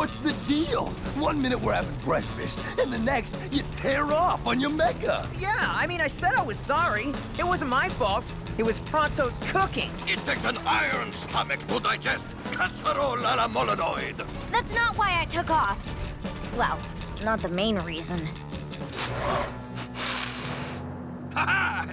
What's the deal? 1 minute we're having breakfast, and the next you tear off on your mecha. Yeah, I mean, I said I was sorry. It wasn't my fault. It was Pronto's cooking. It takes an iron stomach to digest casserole a la Molonoid. That's not why I took off. Well, not the main reason. Ha ha!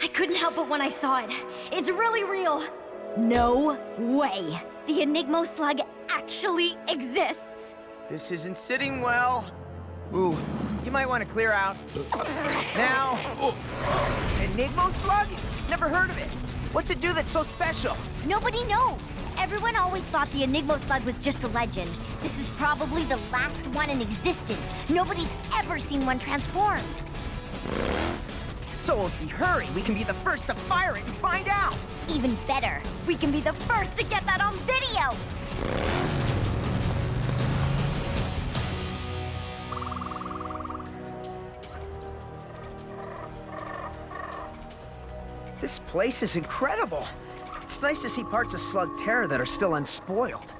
I couldn't help it when I saw it. It's really real. No way. The Enigma slug actually exists. This isn't sitting well. Ooh, you might want to clear out. Now. Enigma slug? Never heard of it. What's it do that's so special? Nobody knows. Everyone always thought the Enigma slug was just a legend. This is probably the last one in existence. Nobody's ever seen one transformed. So if we hurry, we can be the first to fire it and find out. Even better, we can be the first to get that on video. This place is incredible. It's nice to see parts of Slugterra that are still unspoiled.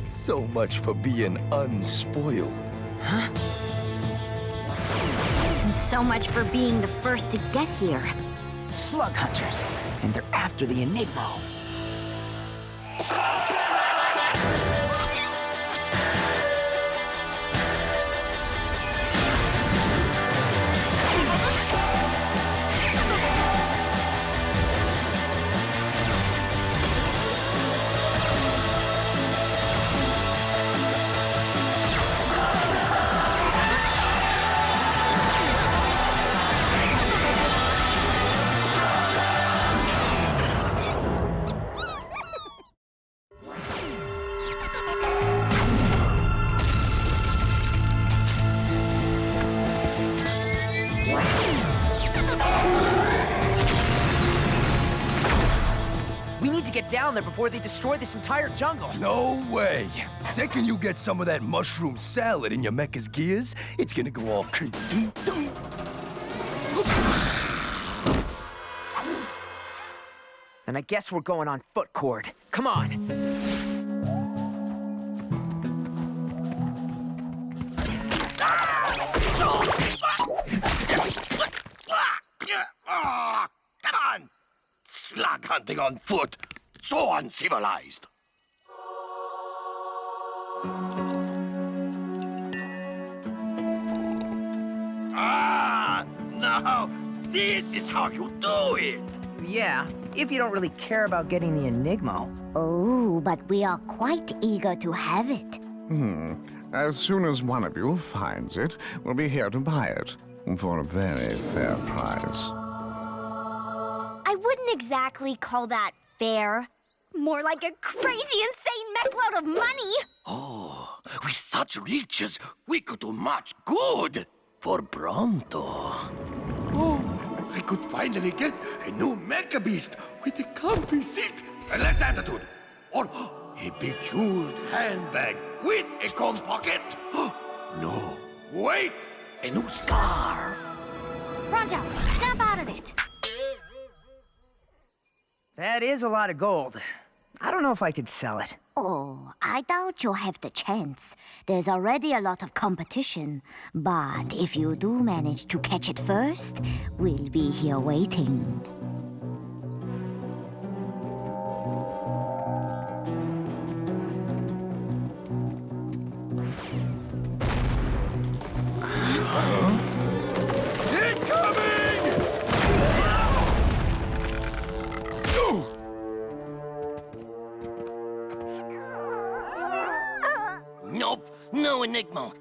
So much for being unspoiled. Huh? And so much for being the first to get here. Slug hunters, and they're after the Enigma. We need to get down there before they destroy this entire jungle. No way. Second you get some of that mushroom salad in your mecha's gears, it's gonna go all dum. And I guess we're going on foot cord. Come on. Come on! Slug hunting on foot. So uncivilized. No! This is how you do it! Yeah, if you don't really care about getting the Enigma. Oh, but we are quite eager to have it. As soon as one of you finds it, we'll be here to buy it for a very fair price. I wouldn't exactly call that fair. More like a crazy, insane meckload of money. Oh, with such riches, we could do much good for Pronto. Oh, I could finally get a new mecha beast with a comfy seat and less attitude. Or a bejeweled handbag with a comb pocket. No, wait, a new scarf. Pronto, snap out of it. That is a lot of gold. I don't know if I could sell it. Oh, I doubt you'll have the chance. There's already a lot of competition. But if you do manage to catch it first, we'll be here waiting. Nope, no Enigma.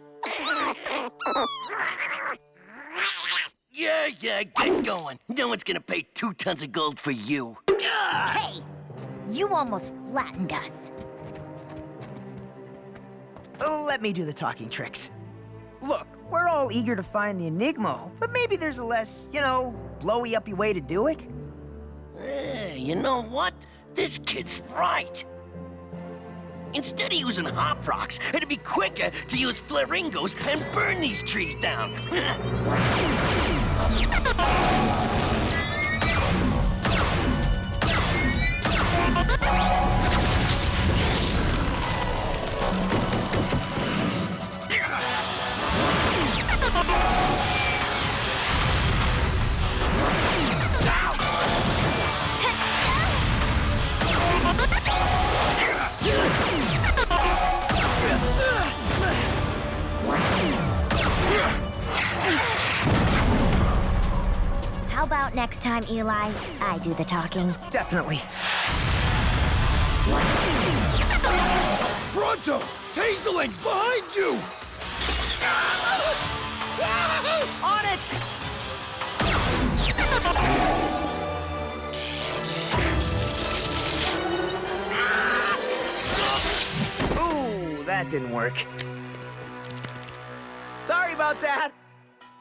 Yeah, get going. No one's gonna pay 2 tons of gold for you. Hey, you almost flattened us. Let me do the talking tricks. Look, we're all eager to find the Enigma, but maybe there's a less, blowy-uppy way to do it. You know what? This kid's right. Instead of using hop rocks, it'd be quicker to use flaringos and burn these trees down. How about next time, Eli? I do the talking. Definitely. Pronto! Taserling's behind you! On it! Ooh, that didn't work. Sorry about that.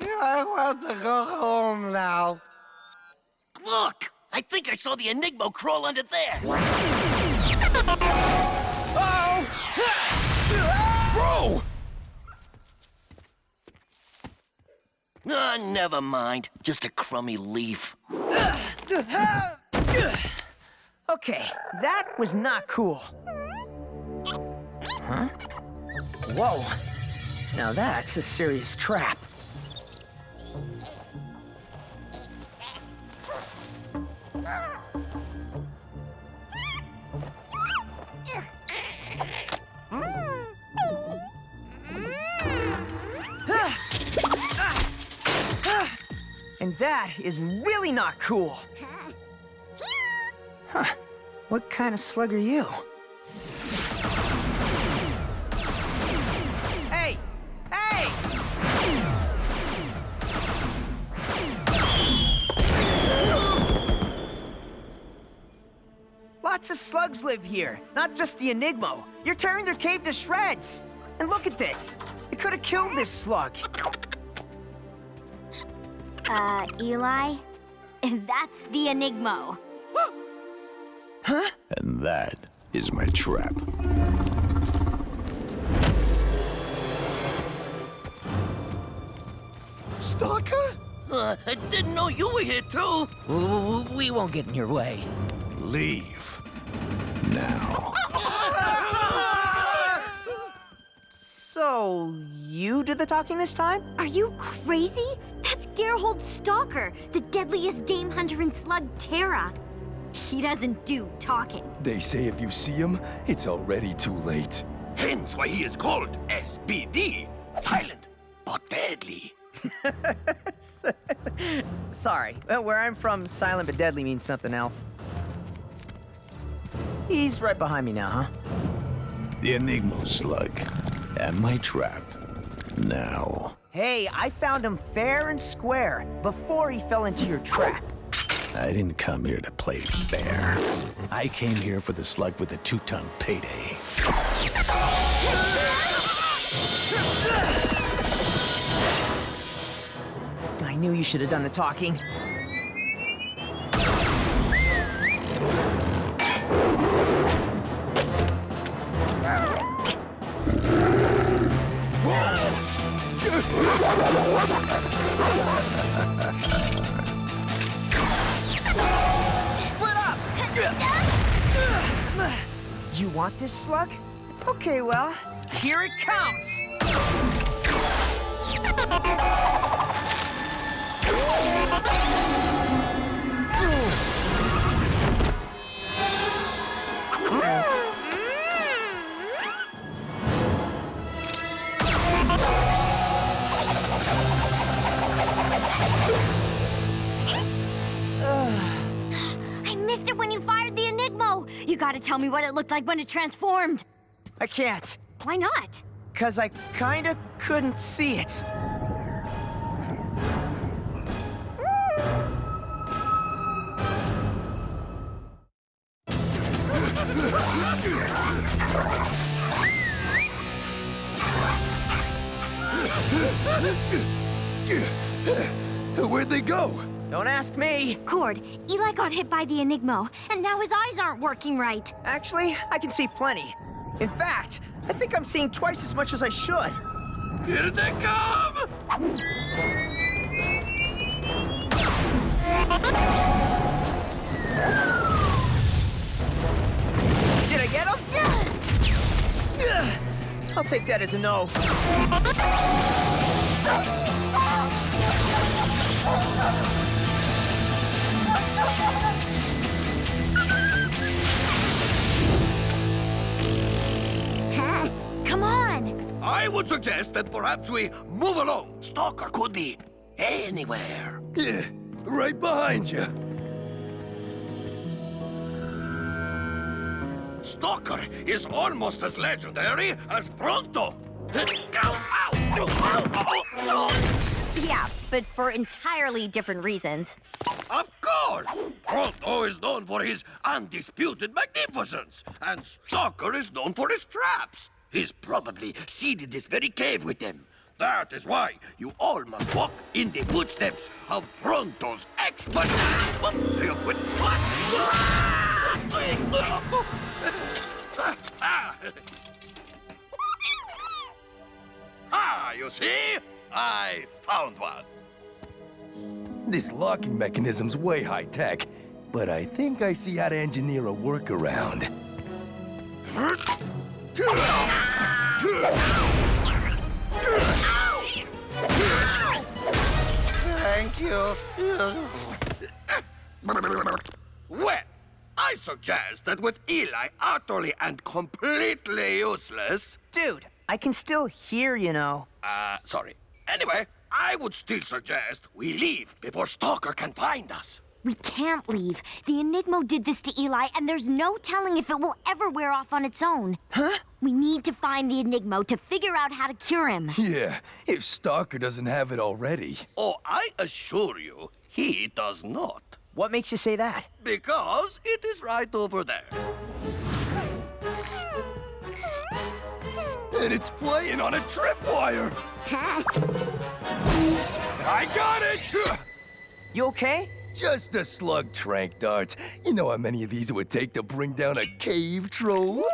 I want to go home now. Look! I think I saw the Enigma crawl under there. Oh! Bro! Never mind. Just a crummy leaf. Okay, that was not cool. Huh? Whoa. Now that's a serious trap. And that is really not cool. Huh. What kind of slug are you? Hey! Hey! Lots of slugs live here, not just the Enigma. You're tearing their cave to shreds. And look at this. It could have killed this slug. Eli? That's the Enigma. Huh? And that is my trap. Stalker? I didn't know you were here, too. Ooh, we won't get in your way. Leave. Now. So, you do the talking this time? Are you crazy? That's Gerhold Stalker, the deadliest game hunter in Slugterra. He doesn't do talking. They say if you see him, it's already too late. Hence why he is called SBD. Silent, but deadly. Sorry. Where I'm from, silent but deadly means something else. He's right behind me now, huh? The Enigma slug. And my trap. Now. Hey, I found him fair and square before he fell into your trap. I didn't come here to play fair. I came here for the slug with the 2-ton payday. I knew you should have done the talking. Split up! You want this slug? Okay, well, here it comes! I missed it when you fired the Enigma. You gotta tell me what it looked like when it transformed. I can't, Why not? 'cause I kinda couldn't see it. Where'd they go? Don't ask me. Cord, Eli got hit by the Enigma, and now his eyes aren't working right. Actually, I can see plenty. In fact, I think I'm seeing twice as much as I should. Here they come! Did I get him? I'll take that as a no. Come on! I would suggest that perhaps we move along. Stalker could be anywhere. Yeah, right behind you. Stalker is almost as legendary as Pronto. Yeah, but for entirely different reasons. Of course! Pronto is known for his undisputed magnificence, and Stalker is known for his traps. He's probably seeded this very cave with them. That is why you all must walk in the footsteps of Pronto's expert. You see? I found one. This locking mechanism's way high-tech, but I think I see how to engineer a workaround. Thank you. Well, I suggest that with Eli utterly and completely useless... Dude, I can still hear, you know. Sorry. Anyway, I would still suggest we leave before Stalker can find us. We can't leave. The Enigma did this to Eli, and there's no telling if it will ever wear off on its own. Huh? We need to find the Enigma to figure out how to cure him. Yeah, if Stalker doesn't have it already. Oh, I assure you, he does not. What makes you say that? Because it is right over there. And it's playing on a tripwire! I got it! You okay? Just a slug trank dart. You know how many of these it would take to bring down a cave troll?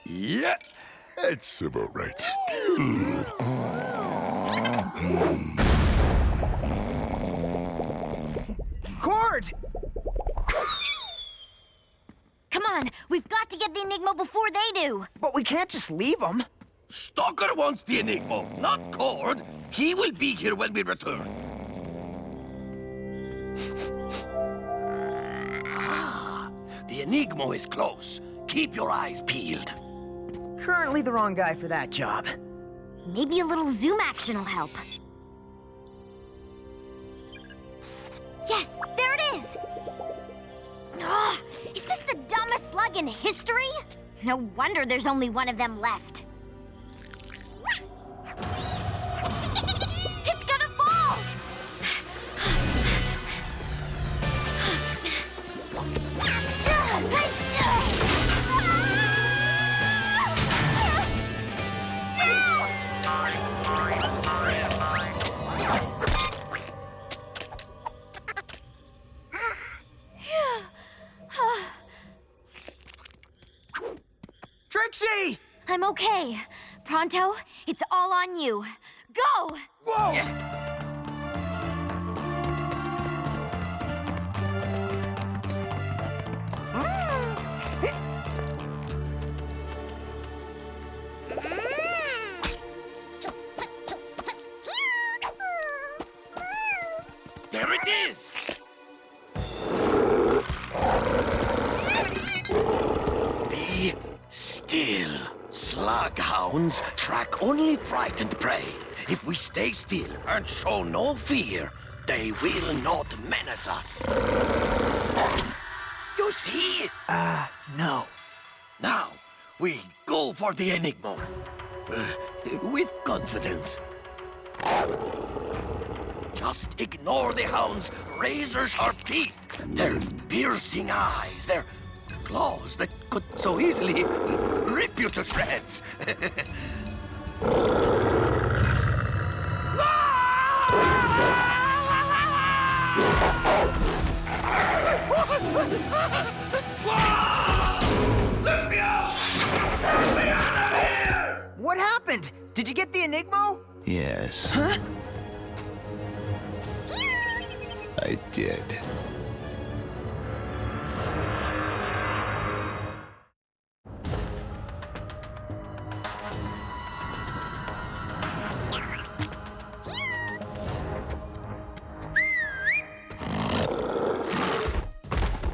Yeah, that's about right. Cord! Come on, we've got to get the Enigma before they do. But we can't just leave them. Stalker wants the Enigma, not Cord. He will be here when we return. The Enigma is close. Keep your eyes peeled. Currently the wrong guy for that job. Maybe a little zoom action will help. Yes, there it is! Ugh, is this the dumbest slug in history? No wonder there's only one of them left. It's gonna fall! Trixie! I'm okay. Pronto, it's all on you. Go! Whoa! There it is! Be still. Slughounds track only frightened prey. If we stay still and show no fear, they will not menace us. You see? No. Now, we go for the Enigma. With confidence. Just ignore the hound's razor-sharp teeth, their piercing eyes, their claws that could so easily rip you to shreds. Yes. Huh? I did.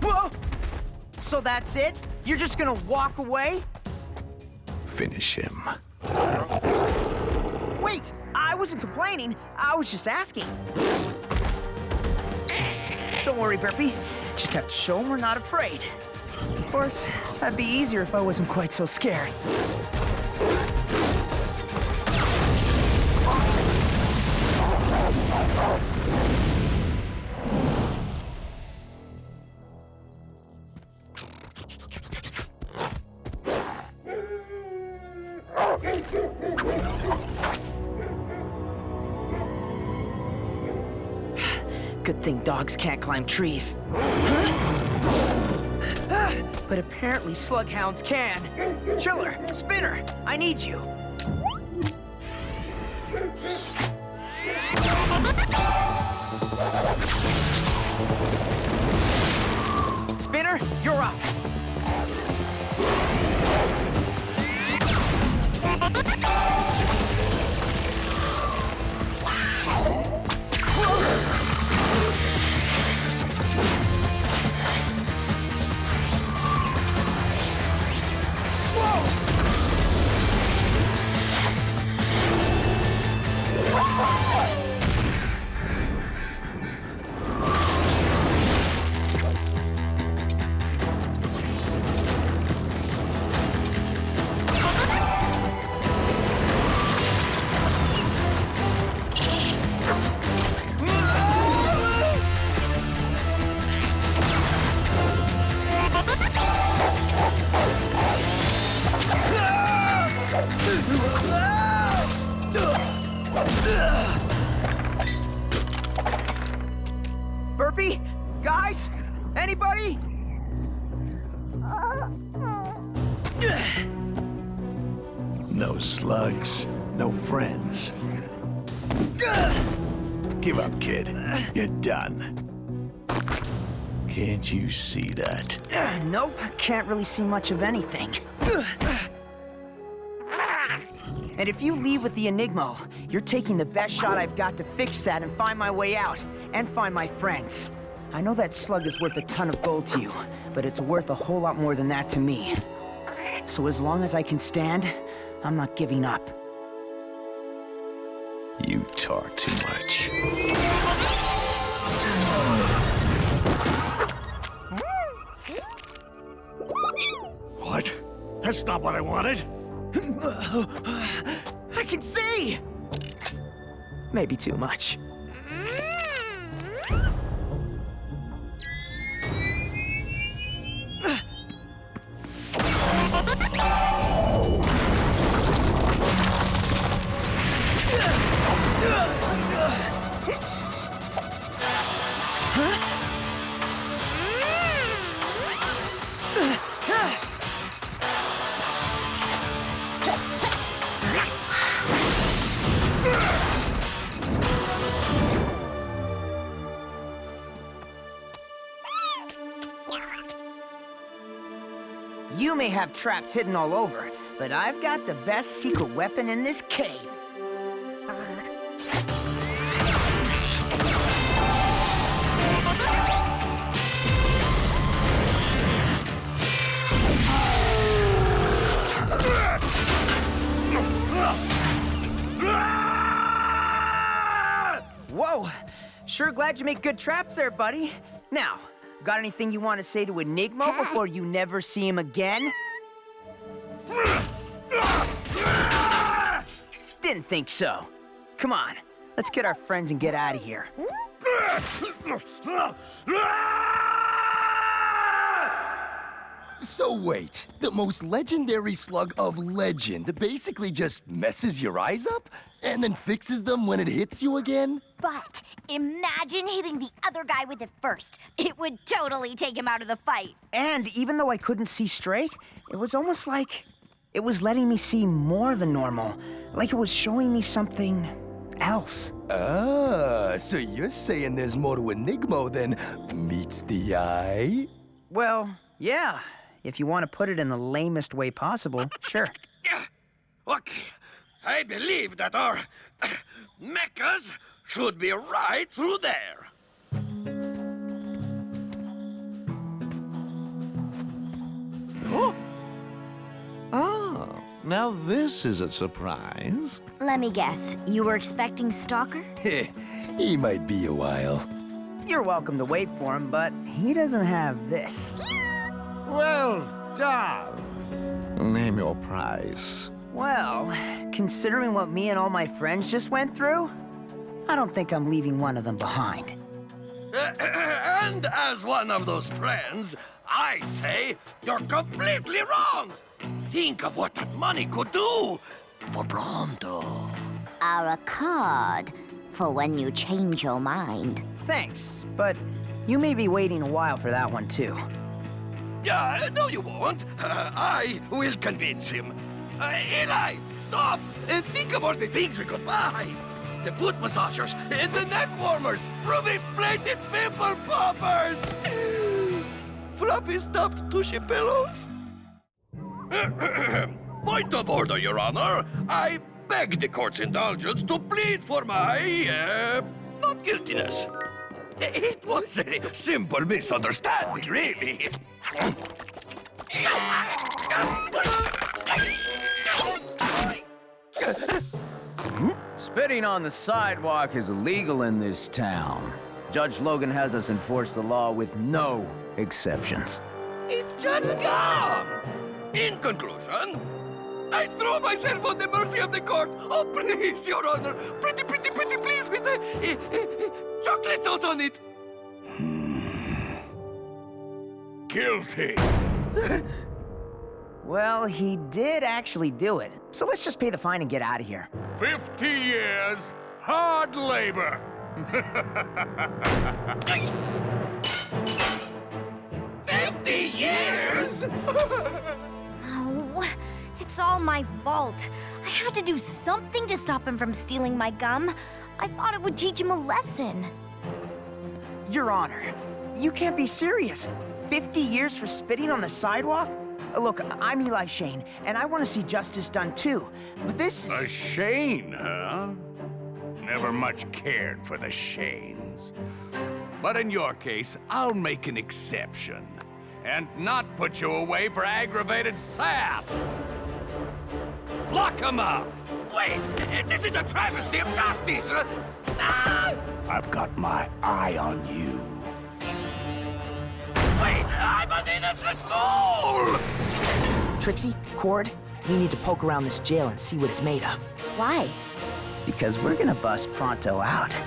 Whoa! So that's it? You're just gonna walk away? Finish him. Wait! I wasn't complaining. I was just asking. Don't worry, Burpee. Just have to show him we're not afraid. Of course, that'd be easier if I wasn't quite so scared. Good thing dogs can't climb trees. But apparently slughounds can. Chiller, Spinner, I need you. Spinner, you're up. Burpee? Guys? Anybody? No slugs, no friends. Give up, kid. You're done. Can't you see that? Nope, can't really see much of anything. And if you leave with the Enigma, you're taking the best shot I've got to fix that and find my way out, and find my friends. I know that slug is worth a ton of gold to you, but it's worth a whole lot more than that to me. So as long as I can stand, I'm not giving up. You talk too much. What? That's not what I wanted. I can see! Maybe too much. You may have traps hidden all over, but I've got the best secret weapon in this cave. Whoa! Sure glad you make good traps there, buddy. Now, got anything you want to say to Enigma before you never see him again? Didn't think so. Come on, let's get our friends and get out of here. So wait, the most legendary slug of legend basically just messes your eyes up and then fixes them when it hits you again? But imagine hitting the other guy with it first. It would totally take him out of the fight. And even though I couldn't see straight, it was almost like it was letting me see more than normal. Like it was showing me something else. Ah, so you're saying there's more to Enigma than meets the eye? Well, yeah. If you want to put it in the lamest way possible, sure. Okay, I believe that our mechas should be right through there. Ah, now this is a surprise. Let me guess, you were expecting Stalker? He might be a while. You're welcome to wait for him, but he doesn't have this. Well done. Name your price. Well, considering what me and all my friends just went through, I don't think I'm leaving one of them behind. And as one of those friends, I say you're completely wrong. Think of what that money could do for Pronto. Our card for when you change your mind. Thanks, but you may be waiting a while for that one too. No, you won't. I will convince him. Eli, stop! Think of all the things we could buy. The foot massagers, the neck warmers, ruby-plated pimple poppers, floppy stuffed tushy pillows. Point of order, Your Honor. I beg the court's indulgence to plead for my, not guiltiness. It was a simple misunderstanding, really. Spitting on the sidewalk is illegal in this town. Judge Logan has us enforce the law with no exceptions. It's just gum! In conclusion, I throw myself on the mercy of the court. Oh, please, Your Honor. Pretty please with the chocolate sauce on it. Guilty. Well, he did actually do it, so let's just pay the fine and get out of here. 50 years, hard labor. 50 years? Oh, it's all my fault. I had to do something to stop him from stealing my gum. I thought it would teach him a lesson. Your Honor, you can't be serious. 50 years for spitting on the sidewalk? Look, I'm Eli Shane, and I want to see justice done too. But this is... A Shane, huh? Never much cared for the Shanes. But in your case, I'll make an exception. And not put you away for aggravated sass. Lock him up! Wait, this is a travesty of justice. I've got my eye on you. Wait, I'm an innocent fool! Trixie, Cord, we need to poke around this jail and see what it's made of. Why? Because we're gonna bust Pronto out.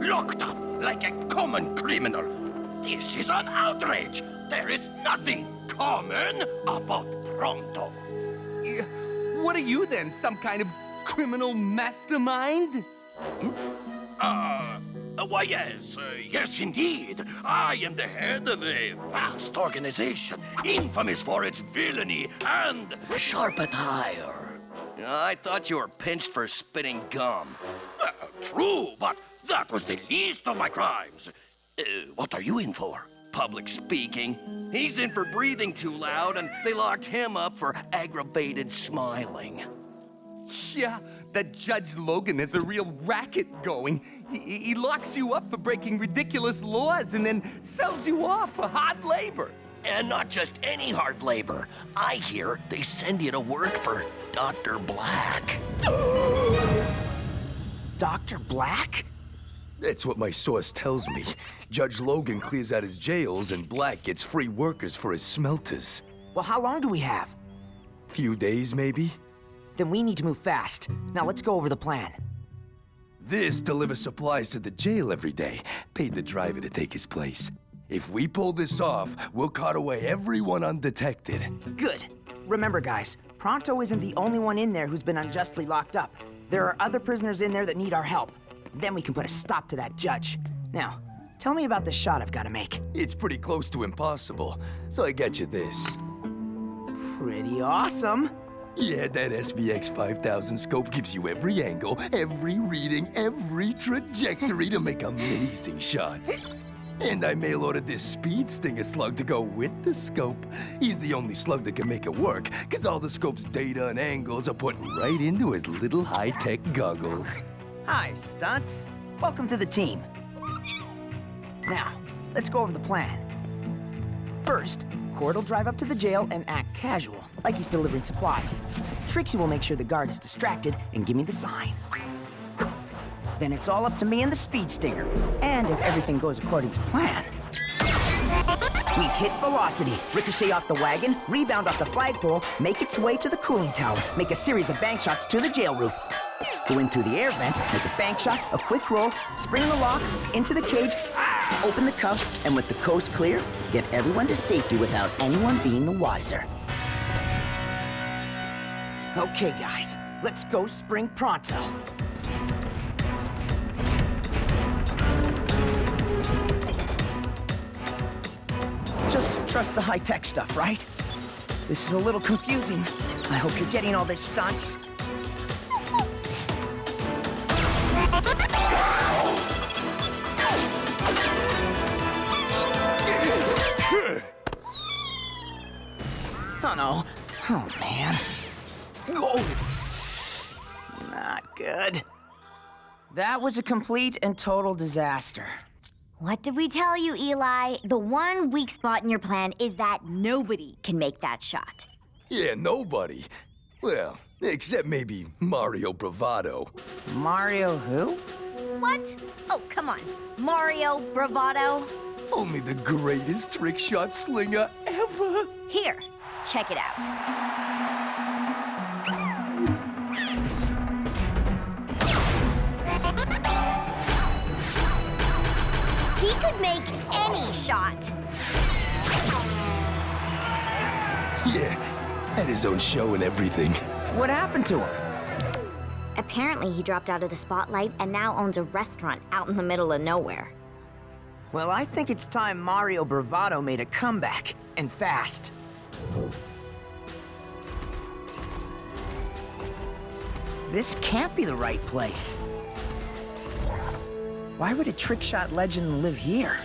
Locked up like a common criminal. This is an outrage. There is nothing common about Pronto. What are you then, some kind of criminal mastermind? Why, yes, indeed. I am the head of a vast organization, infamous for its villainy and sharp attire. I thought you were pinched for spitting gum. True, but that was the least of my crimes. What are you in for? Public speaking. He's in for breathing too loud, and they locked him up for aggravated smiling. Yeah, that Judge Logan has a real racket going. He locks you up for breaking ridiculous laws and then sells you off for hard labor. And not just any hard labor. I hear they send you to work for Dr. Blakk. Dr. Blakk? That's what my source tells me. Judge Logan clears out his jails, and Blakk gets free workers for his smelters. Well, how long do we have? Few days, maybe? Then we need to move fast. Now let's go over the plan. This delivers supplies to the jail every day. Paid the driver to take his place. If we pull this off, we'll cut away everyone undetected. Good. Remember, guys, Pronto isn't the only one in there who's been unjustly locked up. There are other prisoners in there that need our help. Then we can put a stop to that judge. Now, tell me about the shot I've got to make. It's pretty close to impossible, so I get you this. Pretty awesome. Yeah, that SVX 5000 scope gives you every angle, every reading, every trajectory to make amazing shots. And I mail-ordered this speed stinger slug to go with the scope. He's the only slug that can make it work, because all the scope's data and angles are put right into his little high-tech goggles. Hi, Stunts. Welcome to the team. Now, let's go over the plan. First, Cord will drive up to the jail and act casual, like he's delivering supplies. Trixie will make sure the guard is distracted and give me the sign. Then it's all up to me and the speed stinger. And if everything goes according to plan, we hit velocity, ricochet off the wagon, rebound off the flagpole, make its way to the cooling tower, make a series of bank shots to the jail roof, go in through the air vent, make a bank shot, a quick roll, spring the lock, into the cage, open the cuffs, and with the coast clear, get everyone to safety without anyone being the wiser. Okay, guys, let's go spring Pronto. Just trust the high-tech stuff, right? This is a little confusing. I hope you're getting all this, Stunts. Oh, no. Oh, man. Oh! Not good. That was a complete and total disaster. What did we tell you, Eli? The one weak spot in your plan is that nobody can make that shot. Yeah, nobody. Well, except maybe Mario Bravado. Mario who? What? Oh, come on. Mario Bravado? Only the greatest trick shot slinger ever. Here, check it out. He could make any shot. Yeah, had his own show and everything. What happened to him? Apparently, he dropped out of the spotlight and now owns a restaurant out in the middle of nowhere. Well, I think it's time Mario Bravado made a comeback, and fast. This can't be the right place. Why would a trick shot legend live here?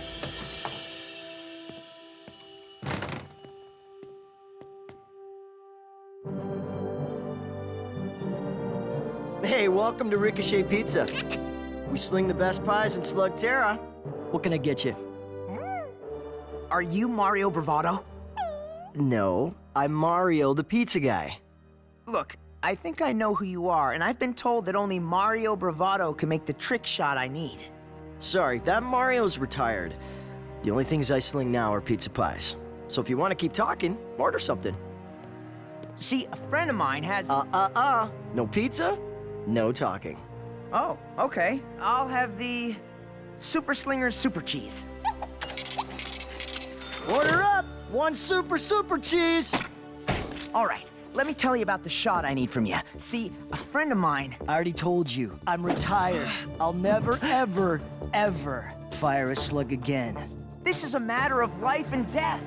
Hey, welcome to Ricochet Pizza. We sling the best pies in Slugterra. What can I get you? Are you Mario Bravado? No, I'm Mario, the pizza guy. Look, I think I know who you are, and I've been told that only Mario Bravado can make the trick shot I need. Sorry, that Mario's retired. The only things I sling now are pizza pies. So if you want to keep talking, order something. See, a friend of mine has... No pizza? No talking. Oh, okay. I'll have the Super Slinger Super Cheese. Order up! One super cheese! All right, let me tell you about the shot I need from you. See, a friend of mine... I already told you, I'm retired. I'll never, ever, ever fire a slug again. This is a matter of life and death.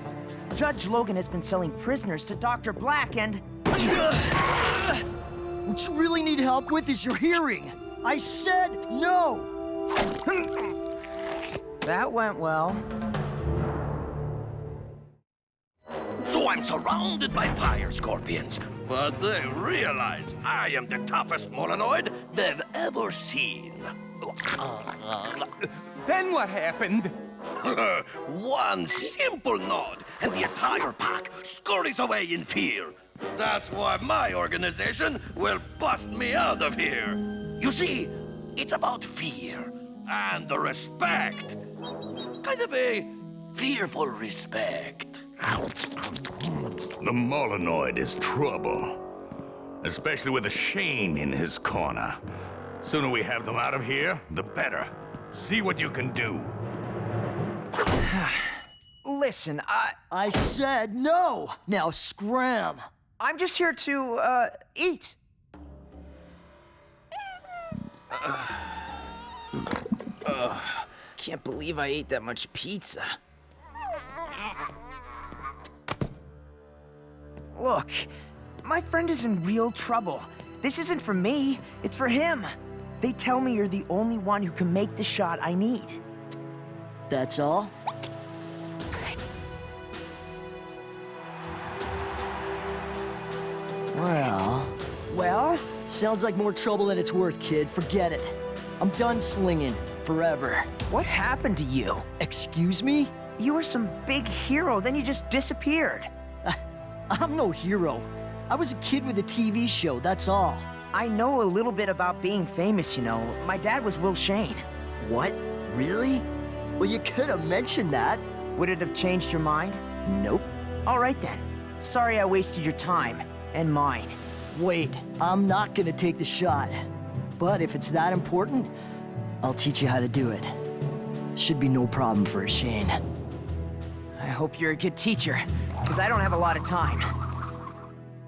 Judge Logan has been selling prisoners to Dr. Blakk and... What you really need help with is your hearing. I said no! That went well. So I'm surrounded by fire scorpions, but they realize I am the toughest Molanoid they've ever seen. Then what happened? One simple nod, and the entire pack scurries away in fear. That's why my organization will bust me out of here. You see, it's about fear and the respect. Kind of a fearful respect. The Molanoid is trouble. especially with a Shane in his corner. Sooner we have them out of here, the better. See what you can do. Listen, I said no! Now scram! I'm just here to, eat. Can't believe I ate that much pizza. Look, my friend is in real trouble. This isn't for me, it's for him. They tell me you're the only one who can make the shot I need. That's all? Well, sounds like more trouble than it's worth, kid. Forget it. I'm done slinging. Forever. What happened to you? Excuse me? You were some big hero, then you just disappeared. I'm no hero. I was a kid with a TV show, that's all. I know a little bit about being famous, you know. My dad was Will Shane. What? Really? Well, you could have mentioned that. Would it have changed your mind? Nope. All right then. Sorry I wasted your time. And mine. Wait, I'm not gonna take the shot. But if it's that important, I'll teach you how to do it. Should be no problem for a Shane. I hope you're a good teacher, because I don't have a lot of time.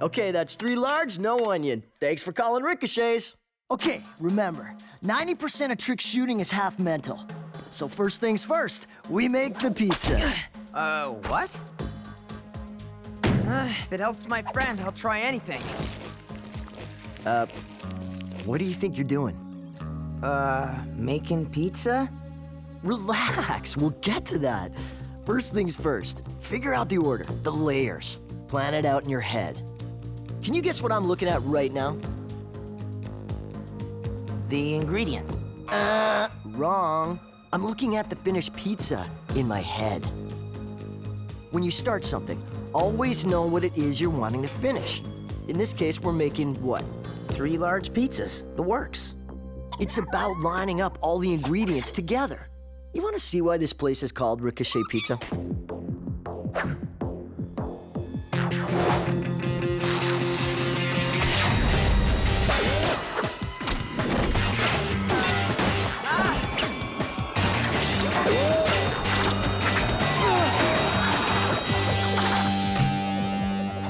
Okay, that's 3 large, no onion. Thanks for calling ricochets. Okay, remember, 90% of trick shooting is half mental. So first things first, we make the pizza. What? If it helps my friend, I'll try anything. What do you think you're doing? Making pizza? Relax, we'll get to that. First things first, figure out the order, the layers. Plan it out in your head. Can you guess what I'm looking at right now? The ingredients. Wrong. I'm looking at the finished pizza in my head. When you start something, always know what it is you're wanting to finish. In this case, we're making what? 3 large pizzas. The works. It's about lining up all the ingredients together. You want to see why this place is called Ricochet Pizza?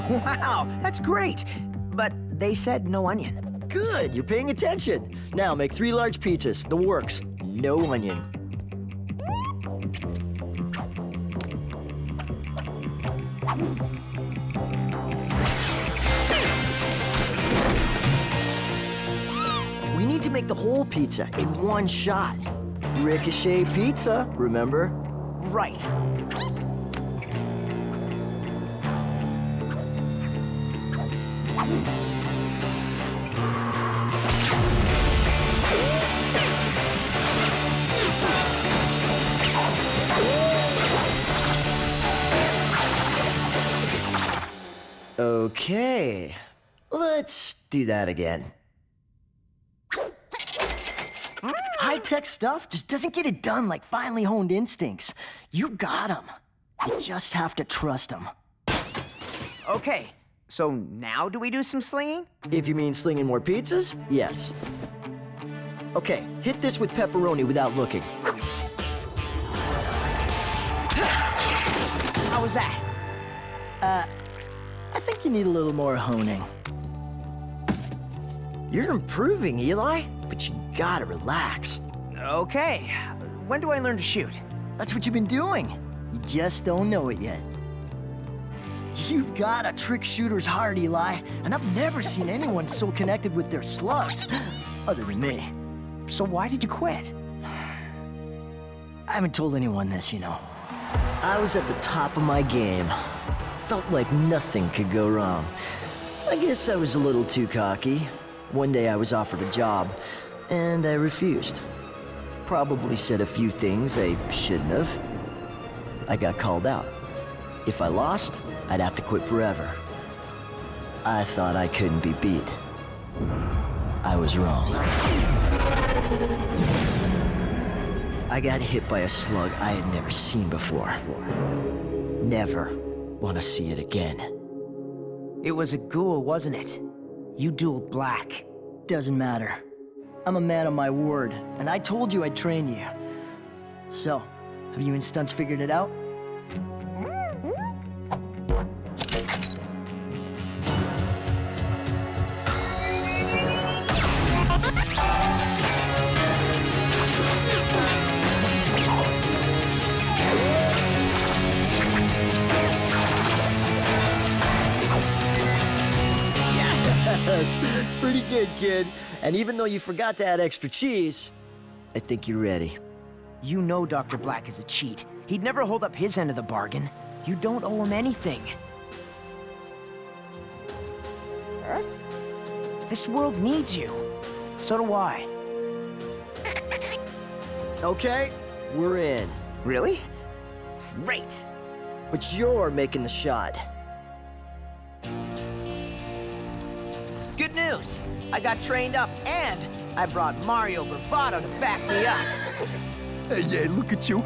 Wow, that's great. But they said no onion. Good, you're paying attention. Now make 3 large pizzas, the works. No onion. We need to make the whole pizza in one shot. Ricochet Pizza, remember? Right. Okay, let's do that again. High-tech stuff just doesn't get it done like finely honed instincts. You got 'em. You just have to trust 'em. Okay, so now do we do some slinging? If you mean slinging more pizzas, yes. Okay, hit this with pepperoni without looking. How was that? I think you need a little more honing. You're improving, Eli, but you gotta relax. Okay, when do I learn to shoot? That's what you've been doing. You just don't know it yet. You've got a trick shooter's heart, Eli, and I've never seen anyone so connected with their slugs, other than me. So why did you quit? I haven't told anyone this, you know. I was at the top of my game. Felt like nothing could go wrong. I guess I was a little too cocky. One day I was offered a job, and I refused. Probably said a few things I shouldn't have. I got called out. If I lost, I'd have to quit forever. I thought I couldn't be beat. I was wrong. I got hit by a slug I had never seen before. Never want to see it again. It was a ghoul, wasn't it? You dueled Blakk. Doesn't matter. I'm a man of my word, and I told you I'd train you. So, have you and Stunts figured it out? Yes, pretty good, kid. And even though you forgot to add extra cheese, I think you're ready. You know Dr. Blakk is a cheat. He'd never hold up his end of the bargain. You don't owe him anything. This world needs you. So do I. Okay, we're in. Really? Great. But you're making the shot. Good news. I got trained up, and I brought Mario Bravado to back me up. Hey, yeah, look at you.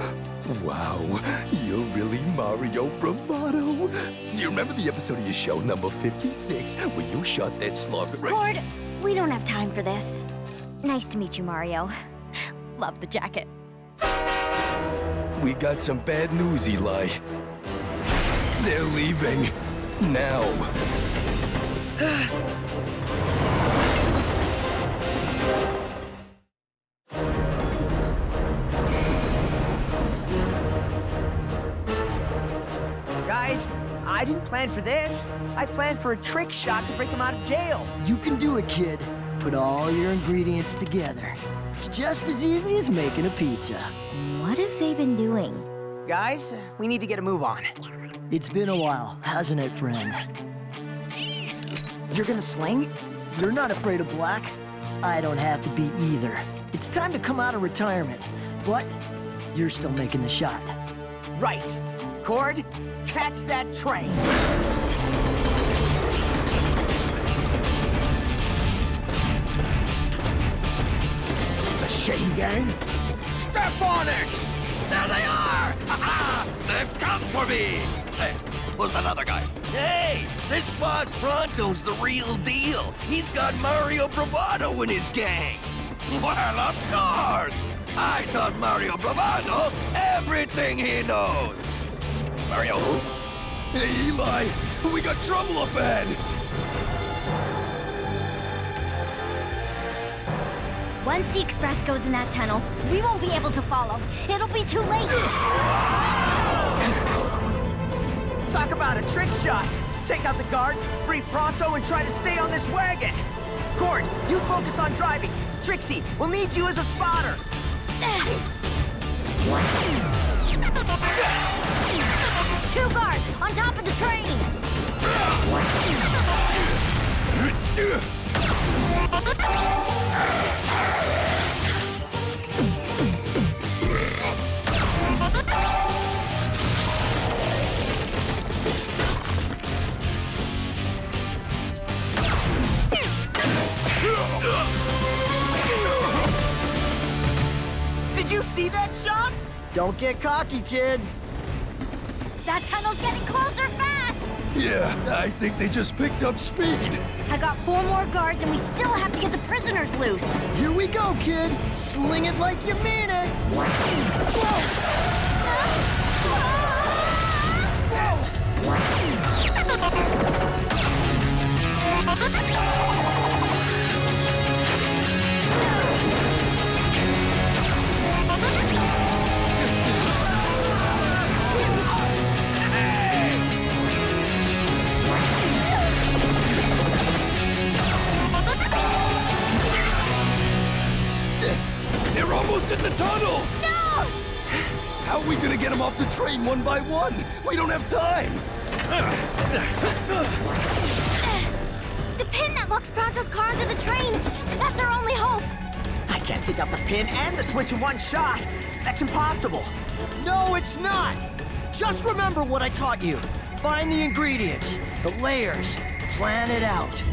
Wow, you're really Mario Bravado. Do you remember the episode of your show, number 56, where you shot that slug right... Cord, we don't have time for this. Nice to meet you, Mario. Love the jacket. We got some bad news, Eli. They're leaving. Now. Guys, I didn't plan for this. I planned for a trick shot to break him out of jail. You can do it, kid. Put all your ingredients together. It's just as easy as making a pizza. What have they been doing? Guys, we need to get a move on. It's been a while, hasn't it, friend? You're gonna sling? You're not afraid of Blakk? I don't have to be either. It's time to come out of retirement, but you're still making the shot. Right. Cord, catch that train. The Shane gang? Step on it! There they are! Ha-ha! They've come for me! Hey, who's that other guy? Hey! This boss Pronto's the real deal! He's got Mario Bravado in his gang! Well, of course! I taught Mario Bravado everything he knows! Mario who? Hey, Eli, we got trouble up ahead. Once the express goes in that tunnel, we won't be able to follow. It'll be too late. Talk about a trick shot. Take out the guards, free Pronto, and try to stay on this wagon. Cord, you focus on driving. Trixie, we'll need you as a spotter. Two guards on top of the train. Did you see that shot? Don't get cocky, kid. That tunnel's getting closer fast. Yeah, I think they just picked up speed. I got 4 more guards, and we still have to get the prisoners loose. Here we go, kid. Sling it like you mean it. They're almost in the tunnel. No! How are we gonna get them off the train one by one? We don't have time. The pin that locks Pronto's car onto the train. That's our only hope. I can't take out the pin and the switch in one shot. That's impossible. No, it's not. Just remember what I taught you. Find the ingredients, the layers, plan it out.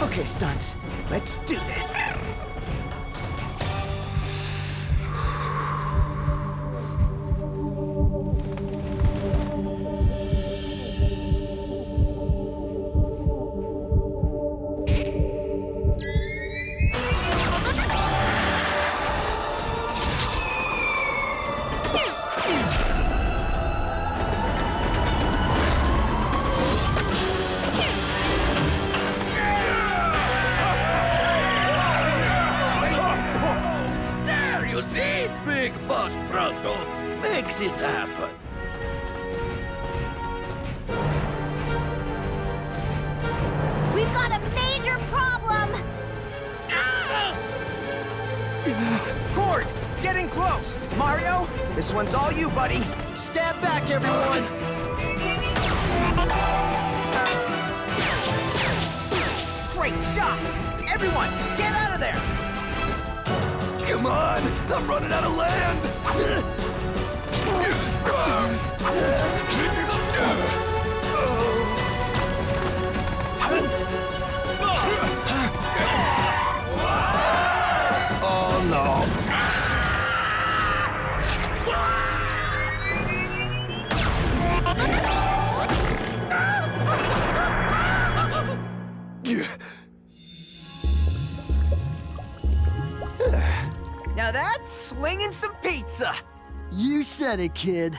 Okay, Stunts, let's do this. makes it happen. We've got a major problem! Cord, getting close. Mario, this one's all you, buddy. Stand back, everyone! Great shot. Everyone, get out of there. Come on! I'm running out of land! Oh no! Now that's slinging some pizza. You said it, kid.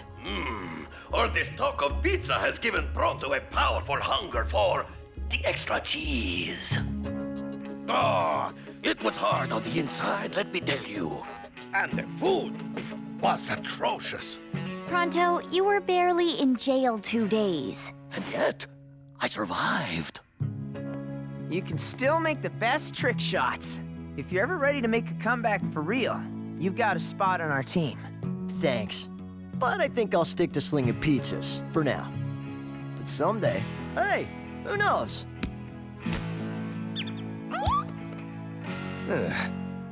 All this talk of pizza has given Pronto a powerful hunger for the extra cheese. Oh, it was hard on the inside, let me tell you. And the food was atrocious. Pronto, you were barely in jail 2 days. And yet, I survived. You can still make the best trick shots. If you're ever ready to make a comeback for real, you've got a spot on our team. Thanks. But I think I'll stick to slinging pizzas for now. But someday, hey, who knows?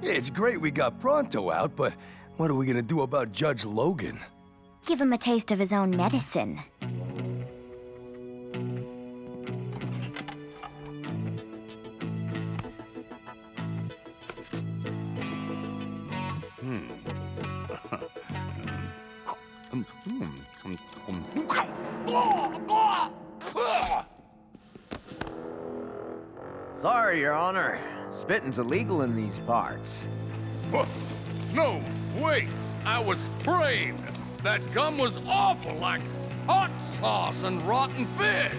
It's great we got Pronto out, but what are we gonna do about Judge Logan? Give him a taste of his own medicine. Sorry, Your Honor. Spitting's illegal in these parts. What? No, wait. I was sprayed. That gum was awful, like hot sauce and rotten fish.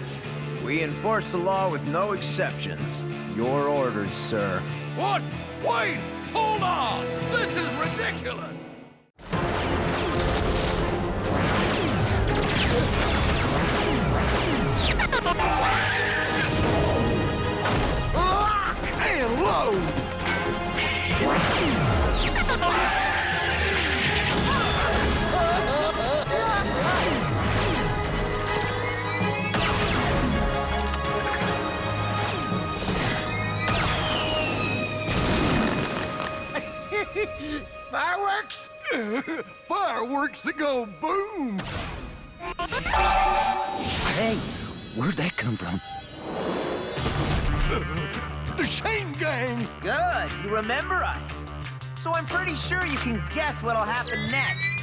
We enforce the law with no exceptions. Your orders, sir. What? Wait! Hold on! This is ridiculous! Lock and load! Fireworks? Fireworks that go boom! Hey, where'd that come from? The Shane gang! Good, you remember us. So I'm pretty sure you can guess what'll happen next.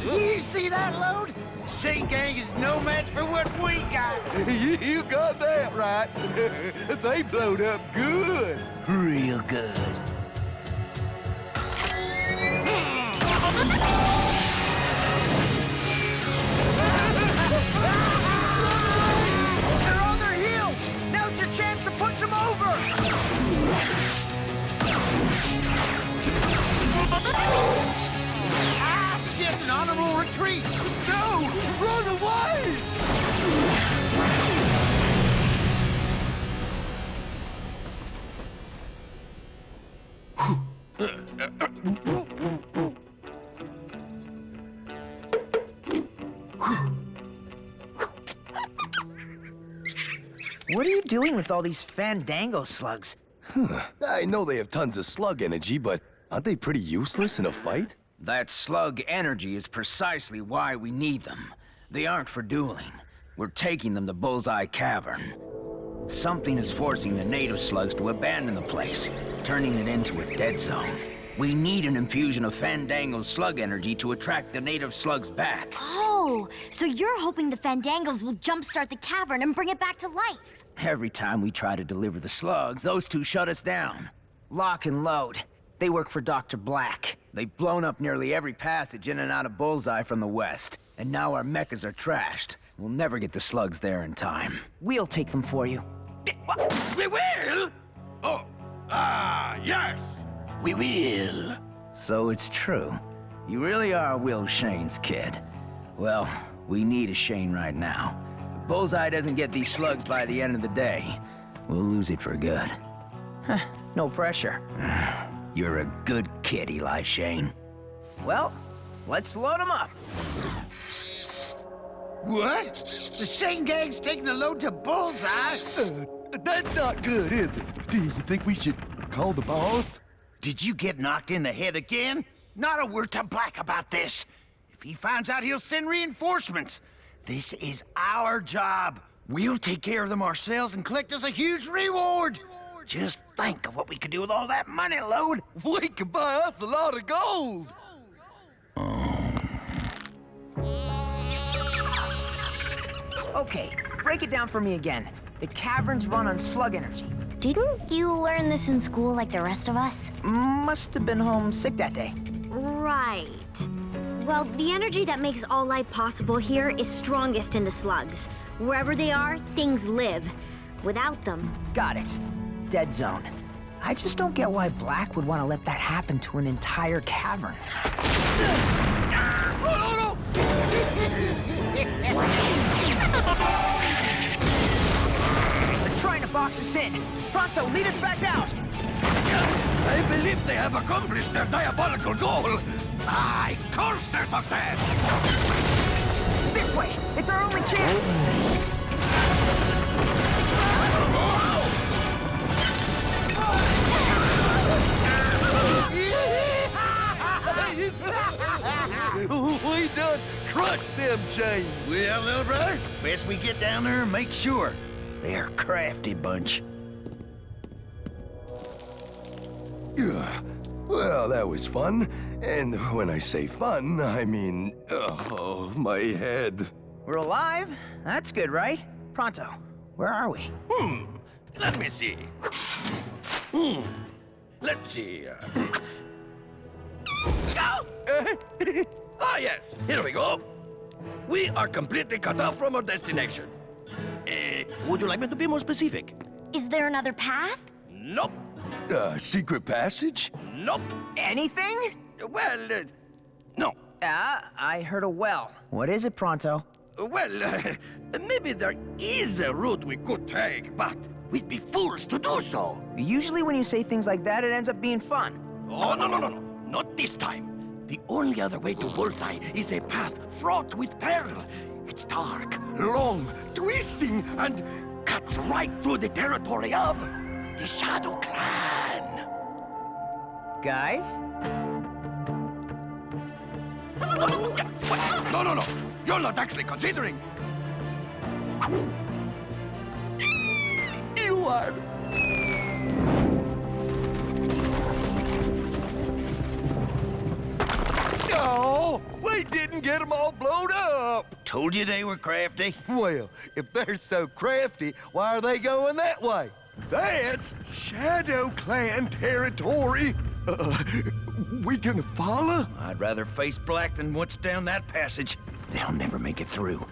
You see that load? Shane gang is no match for what we got. You got that right. They blowed up good. Real good. They're on their heels! Now's your chance to push them over! I suggest an honorable retreat. No! Run away! What are you doing with all these Fandango slugs? I know they have tons of slug energy, but aren't they pretty useless in a fight? That slug energy is precisely why we need them. They aren't for dueling. We're taking them to Bullseye Cavern. Something is forcing the native slugs to abandon the place, turning it into a dead zone. We need an infusion of Fandango's slug energy to attract the native slugs back. Oh, so you're hoping the Fandangos will jumpstart the cavern and bring it back to life? Every time we try to deliver the slugs, those two shut us down. Lock and load. They work for Dr. Blakk. They've blown up nearly every passage in and out of Bullseye from the west. And now our mechas are trashed. We'll never get the slugs there in time. We'll take them for you. We will? Oh, yes. We will. So it's true. You really are Will Shane's kid. Well, we need a Shane right now. If Bullseye doesn't get these slugs by the end of the day, we'll lose it for good. No pressure. You're a good kid, Eli Shane. Well, let's load them up. What? The Shane gang's taking the load to Bullseye? That's not good, is it? Do you think we should call the boss? Did you get knocked in the head again? Not a word to Blakk about this. If he finds out, he'll send reinforcements. This is our job. We'll take care of them ourselves and collect us a huge reward. Just think of what we could do with all that money, Load. We could buy us a lot of gold. Okay, break it down for me again. The caverns run on slug energy. Didn't you learn this in school like the rest of us? Must have been home sick that day. Right. Well, the energy that makes all life possible here is strongest in the slugs. Wherever they are, things live. Without them... Got it. Dead zone. I just don't get why Blakk would want to let that happen to an entire cavern. They're trying to box us in. Pronto, lead us back out. I believe they have accomplished their diabolical goal. I curse their success. This way. It's our only chance. We done crushed them Shanes. Well, little brother, best we get down there and make sure. They're a crafty bunch. Well, that was fun. And when I say fun, I mean, oh, my head. We're alive? That's good, right? Pronto, where are we? Let me see. Let's see. Yes, here we go. We are completely cut off from our destination. Would you like me to be more specific? Is there another path? Nope. Secret passage? Nope. Anything? Well, no. I heard a well. What is it, Pronto? Well, maybe there is a route we could take, but we'd be fools to do so. Usually when you say things like that, it ends up being fun. Oh, no. Not this time. The only other way to Bullseye is a path fraught with peril. It's dark, long, twisting, and cuts right through the territory of the Shadow Clan. Guys? No. You're not actually considering. You are. Oh, we didn't get them all blown up. Told you they were crafty. Well, if they're so crafty, why are they going that way? That's Shadow Clan territory. We gonna follow? I'd rather face Blakk than what's down that passage. They'll never make it through.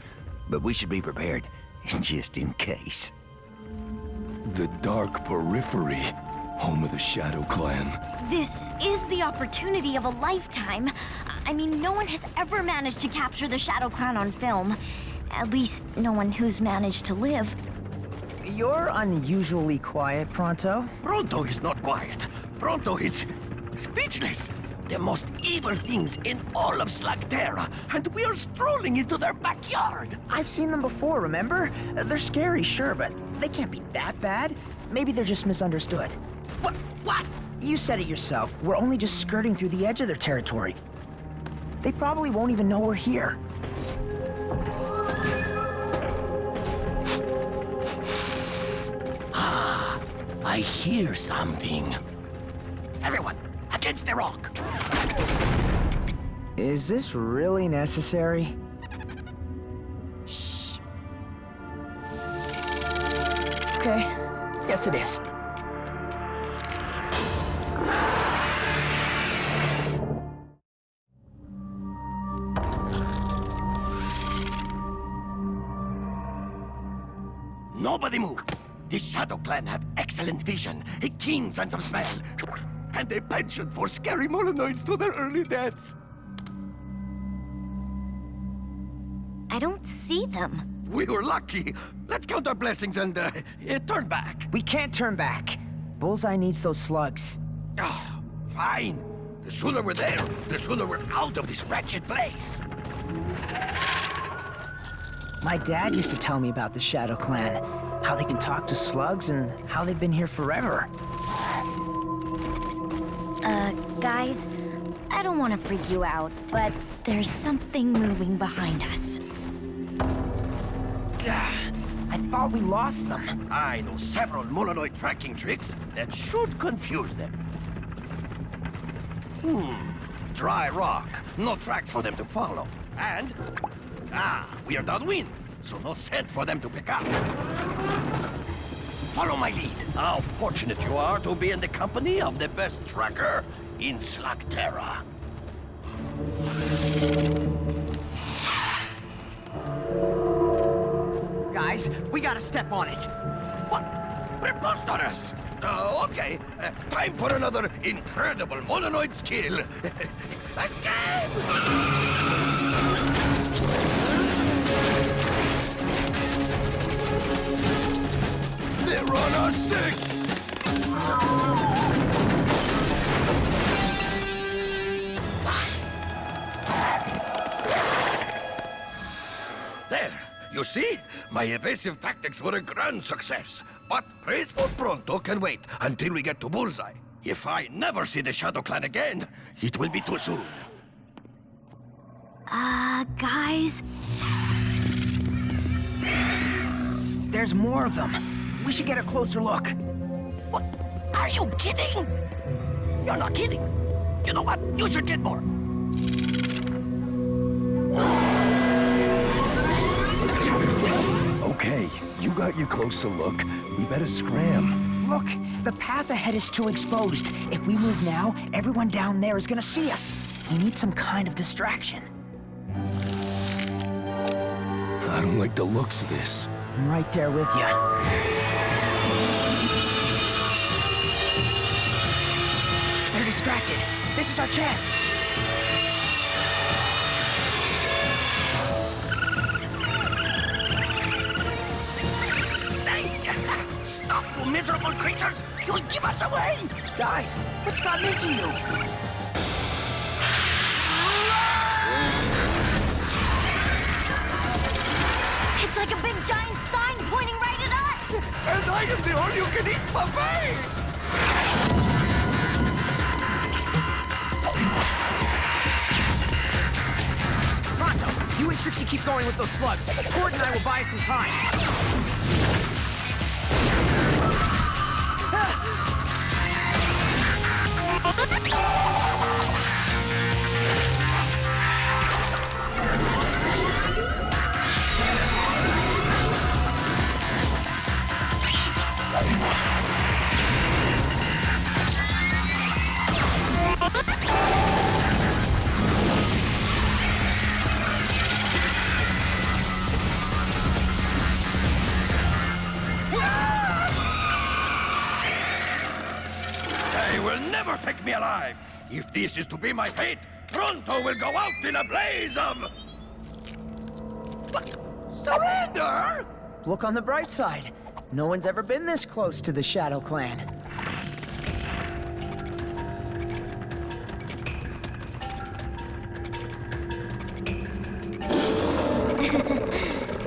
But we should be prepared, just in case. The Dark Periphery, home of the Shadow Clan. This is the opportunity of a lifetime. I mean, no one has ever managed to capture the Shadow Clan on film. At least, no one who's managed to live. You're unusually quiet, Pronto. Pronto is not quiet. Pronto is speechless. The most evil things in all of Slugterra, and we're strolling into their backyard. I've seen them before, remember? They're scary, sure, but They can't be that bad. Maybe they're just misunderstood. What? You said it yourself. We're only just skirting through the edge of their territory. They probably won't even know we're here. I hear something. Everyone, against the rock. Is this really necessary? Shh. Okay, yes it is. Nobody move. This Shadow Clan have excellent vision, a keen sense of smell, and a penchant for scary Molonoids to their early deaths. I don't see them. We were lucky. Let's count our blessings and turn back. We can't turn back. Bullseye needs those slugs. Oh, fine. The sooner we're there, the sooner we're out of this wretched place. My dad used to tell me about the Shadow Clan, how they can talk to slugs and how they've been here forever. Guys, I don't want to freak you out, but there's something moving behind us. I thought we lost them. I know several Molonoid tracking tricks that should confuse them. Dry rock. No tracks for them to follow. And... we are downwind, so no scent for them to pick up. Follow my lead. How fortunate you are to be in the company of the best tracker in Slugterra. Guys, we gotta step on it. What? Preposterous! Okay. Time for another incredible Molonoid skill. Escape! They're on our 6! There, you see? My evasive tactics were a grand success. But praise for Pronto can wait until we get to Bullseye. If I never see the Shadow Clan again, it will be too soon. Guys? There's more of them. We should get a closer look. What? Are you kidding? You're not kidding. You know what? You should get more. Okay, you got your closer look. We better scram. Look, the path ahead is too exposed. If we move now, everyone down there is gonna see us. We need some kind of distraction. I don't like the looks of this. I'm right there with you. They're distracted. This is our chance. Stop, you miserable creatures! You'll give us away! Guys, what's gotten into you? It's like a big giant sign pointing right at us! And I am the all-you-can-eat buffet! Pronto, you and Trixie keep going with those slugs. Cord and I will buy some time. They will never take me alive! If this is to be my fate, Pronto will go out in a blaze of... What? Surrender? Look on the bright side. No one's ever been this close to the Shadow Clan.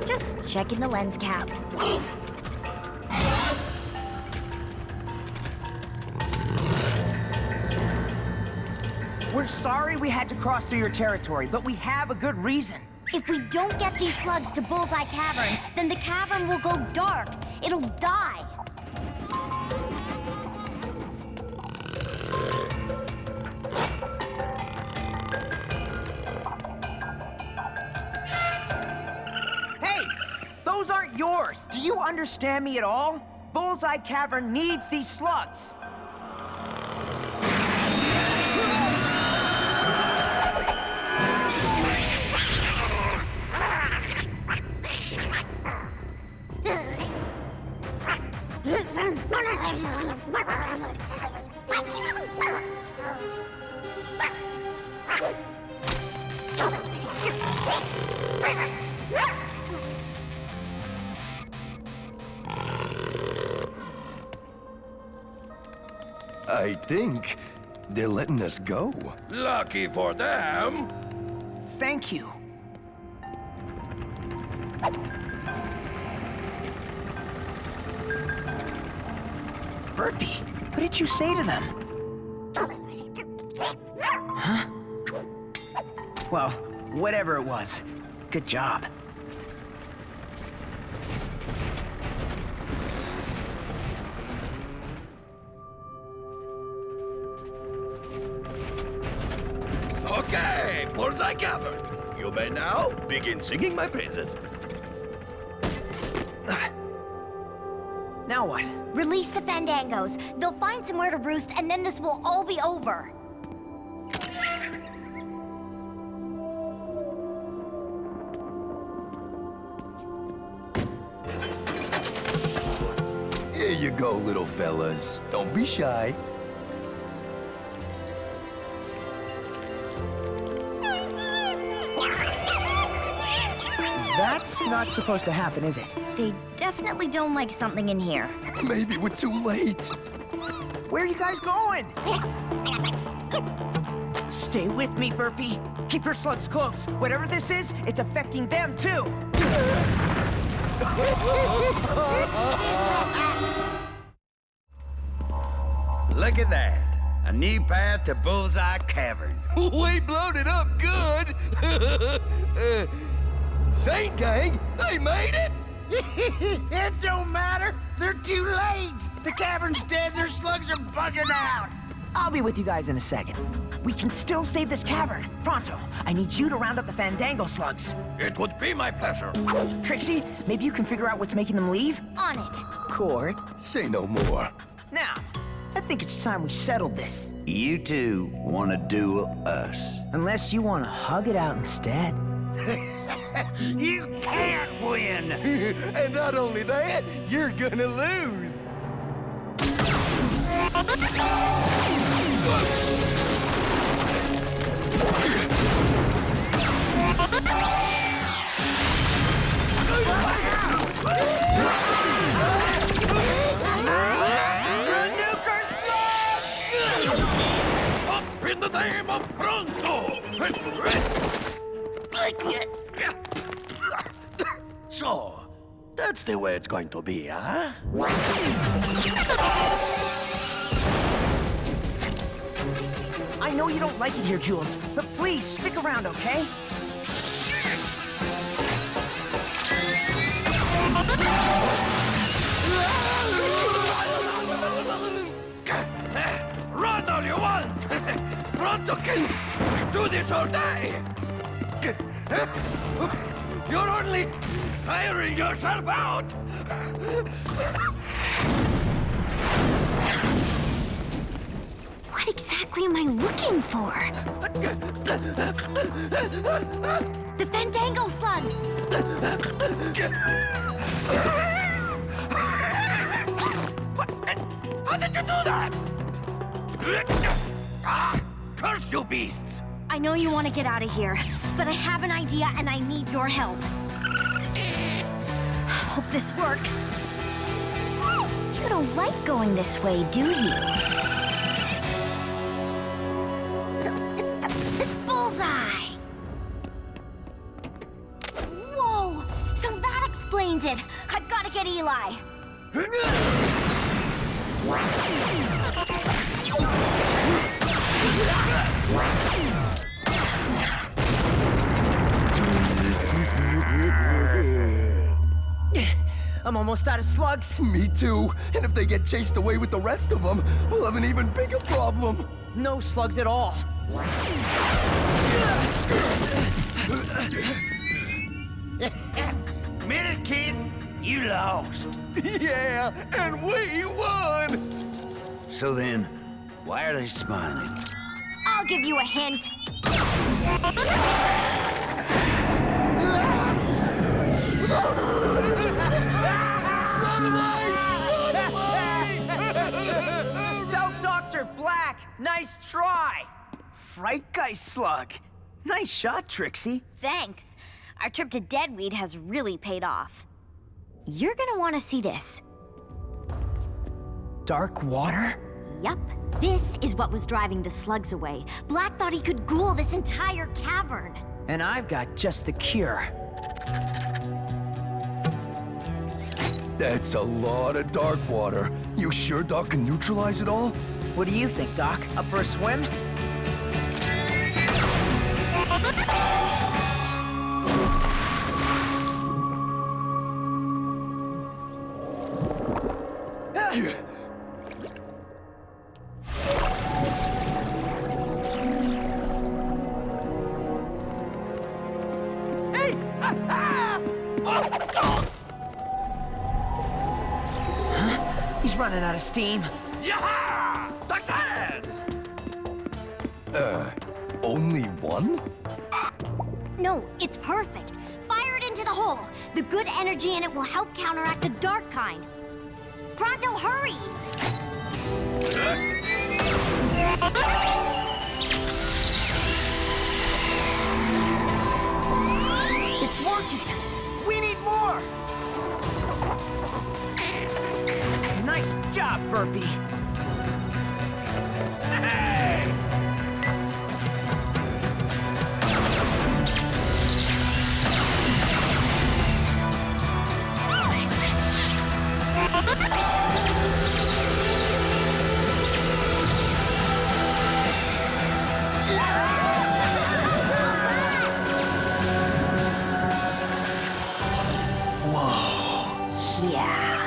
Just checking the lens cap. We're sorry we had to cross through your territory, but we have a good reason. If we don't get these slugs to Bullseye Cavern, then the cavern will go dark. It'll die. Hey! Those aren't yours! Do you understand me at all? Bullseye Cavern needs these slugs! I think they're letting us go. Lucky for them. Thank you. Burpee, what did you say to them? Huh? Well, whatever it was, good job. Okay, Bullseye Cavern. You may now begin singing my praises. Now what? Release the Fandangos. They'll find somewhere to roost, and then this will all be over. Here you go, little fellas. Don't be shy. That's not supposed to happen, is it? They definitely don't like something in here. Maybe we're too late. Where are you guys going? Stay with me, Burpee. Keep your slugs close. Whatever this is, it's affecting them too. Look at that. A new path to Bullseye Cavern. We blowed it up good. Shane gang, they made it. It don't matter. They're too late. The cavern's dead. Their slugs are bugging out. I'll be with you guys in a second. We can still save this cavern. Pronto, I need you to round up the Fandango slugs. It would be my pleasure. Trixie, maybe you can figure out what's making them leave? On it. Cord. Say no more. Now, I think it's time we settled this. You two want to duel us. Unless you want to hug it out instead. You can't win. And not only that, you're gonna lose. Up in the name of Pronto! So, that's the way it's going to be, huh? I know you don't like it here, Jules, but please stick around, okay? Run all you want! Pronto can do this all day! You're only tiring yourself out! What exactly am I looking for? The Fandango slugs! How did you do that? Ah, curse you beasts! I know you want to get out of here, but I have an idea and I need your help. Hope this works. You don't like going this way, do you? Bullseye! Whoa! So that explains it. I've got to get Eli. I'm almost out of slugs. Me too. And if they get chased away with the rest of them, we'll have an even bigger problem. No slugs at all. Minute, kid. You lost. Yeah, and we won! So then, why are they smiling? I'll give you a hint. Tell Dr. Blakk, nice try. Fright guy slug. Nice shot, Trixie. Thanks. Our trip to Deadweed has really paid off. You're gonna want to see this. Dark water? Yup. This is what was driving the slugs away. Blakk thought he could ghoul this entire cavern. And I've got just the cure. That's a lot of dark water. You sure Doc can neutralize it all? What do you think, Doc? Up for a swim? He's running out of steam. Yaha! Success! Only one? No, it's perfect. Fire it into the hole. The good energy in it will help counteract the dark kind. Pronto, hurry! It's working. We need more. Nice job, Burpee. Hey! Yeah.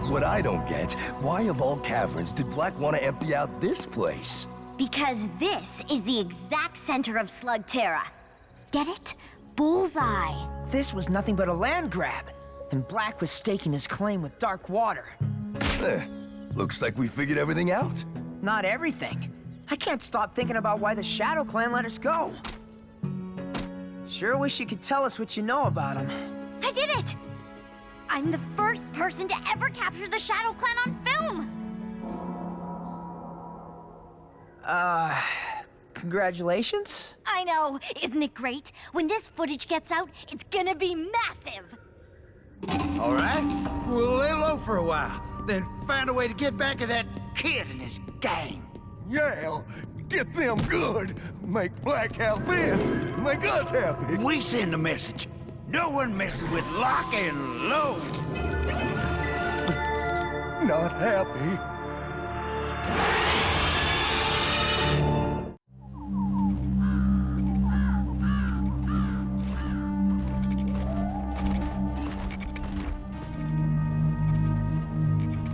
What I don't get, why of all caverns did Blakk want to empty out this place? Because this is the exact center of Slugterra. Get it? Bullseye. This was nothing but a land grab, and Blakk was staking his claim with dark water. Looks like we figured everything out. Not everything. I can't stop thinking about why the Shadow Clan let us go. Sure wish you could tell us what you know about them. I did it! I'm the first person to ever capture the Shadow Clan on film! Congratulations? I know, isn't it great? When this footage gets out, it's gonna be massive! All right, we'll lay low for a while, then find a way to get back at that kid and his gang. Yeah, get them good. Make Blakk happy and make us happy. We send a message. No one messes with lock and load. Not happy.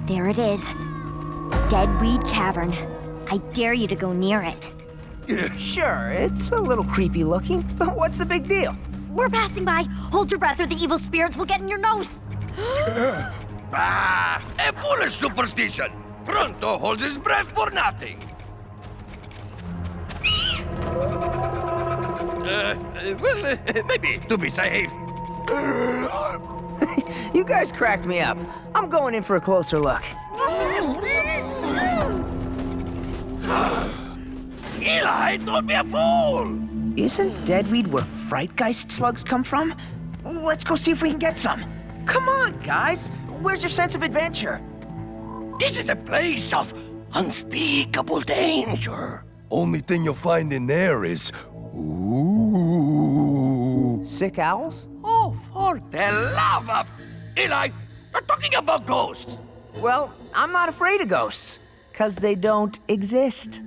There it is. Deadweed Cavern. I dare you to go near it. Sure, it's a little creepy looking, but what's the big deal? We're passing by. Hold your breath or the evil spirits will get in your nose. Ah, a foolish superstition. Pronto holds his breath for nothing. Maybe to be safe. You guys cracked me up. I'm going in for a closer look. Eli, don't be a fool! Isn't Deadweed where Frightgeist slugs come from? Let's go see if we can get some. Come on, guys. Where's your sense of adventure? This is a place of unspeakable danger. Only thing you'll find in there is... Ooh. Sick owls? Oh, for the love of... Eli, you're talking about ghosts. Well, I'm not afraid of ghosts, 'cause they don't exist.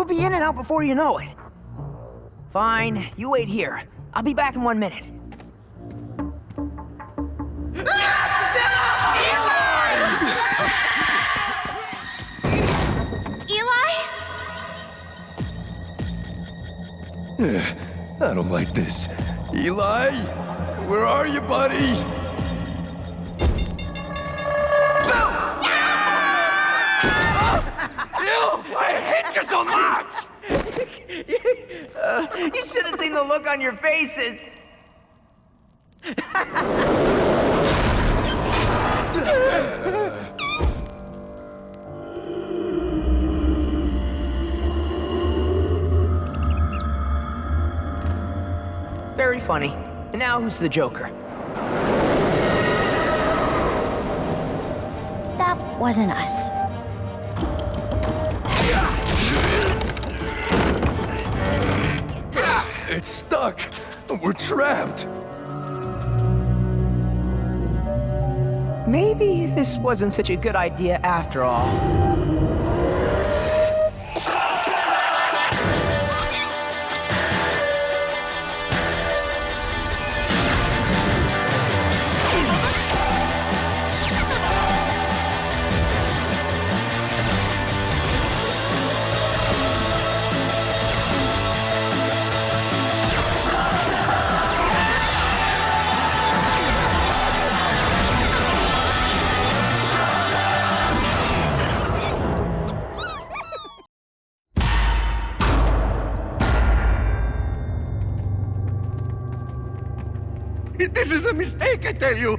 You'll be in and out before you know it. Fine, you wait here. I'll be back in 1 minute. Eli? I don't like this. Eli? Where are you, buddy? I hate you so much! You should have seen the look on your faces. Very funny. And now who's the Joker? That wasn't us. It's stuck. We're trapped. Maybe this wasn't such a good idea after all. This is a mistake, I tell you.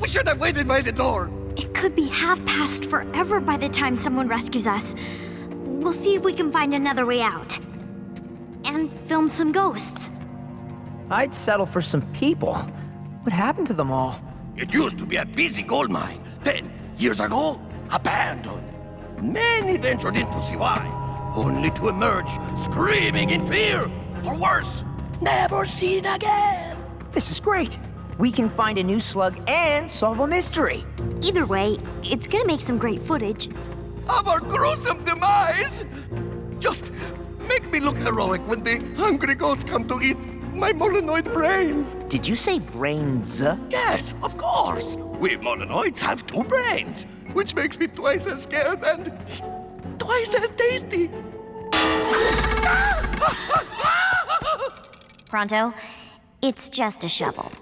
We should have waited by the door. It could be half past forever by the time someone rescues us. We'll see if we can find another way out. And film some ghosts. I'd settle for some people. What happened to them all? It used to be a busy gold mine. 10 years ago, abandoned. Many ventured in to see why, only to emerge screaming in fear. Or worse, never seen again. This is great. We can find a new slug and solve a mystery. Either way, it's gonna make some great footage. Of our gruesome demise! Just make me look heroic when the hungry ghosts come to eat my Molonoid brains. Did you say brains? Yes, of course. We Molonoids have 2 brains, which makes me twice as scared and twice as tasty. Pronto, it's just a shovel.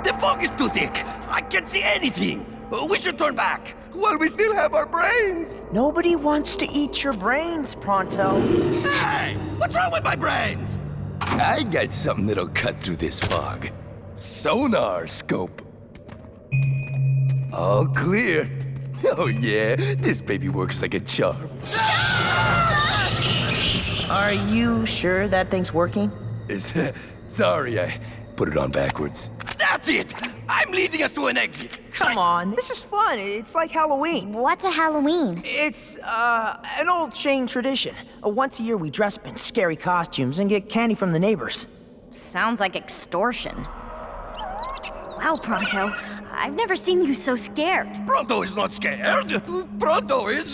The fog is too thick. I can't see anything. We should turn back while we still have our brains. Nobody wants to eat your brains, Pronto. Hey, what's wrong with my brains? I got something that'll cut through this fog. Sonar scope. All clear. Oh yeah, this baby works like a charm. Are you sure that thing's working? Sorry, I put it on backwards. That's it. I'm leading us to an exit. Come on, this is fun. It's like Halloween. What's a Halloween? It's, an old Shane tradition. Once a year we dress up in scary costumes and get candy from the neighbors. Sounds like extortion. Wow, Pronto, I've never seen you so scared. Pronto is not scared. Pronto is,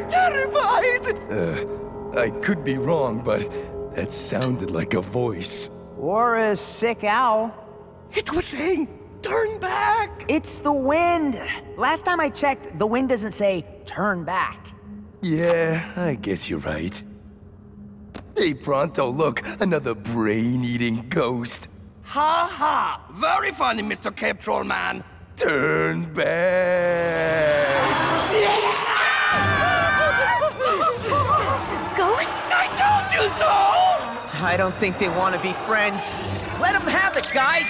terrified. I could be wrong, but that sounded like a voice. Or a sick owl. It was saying, turn back. It's the wind. Last time I checked, the wind doesn't say, turn back. Yeah, I guess you're right. Hey, Pronto, look, another brain-eating ghost. Ha ha! Very funny, Mr. Cape Troll Man. Turn back. Ghosts? I told you so! I don't think they want to be friends. Let them have it, guys!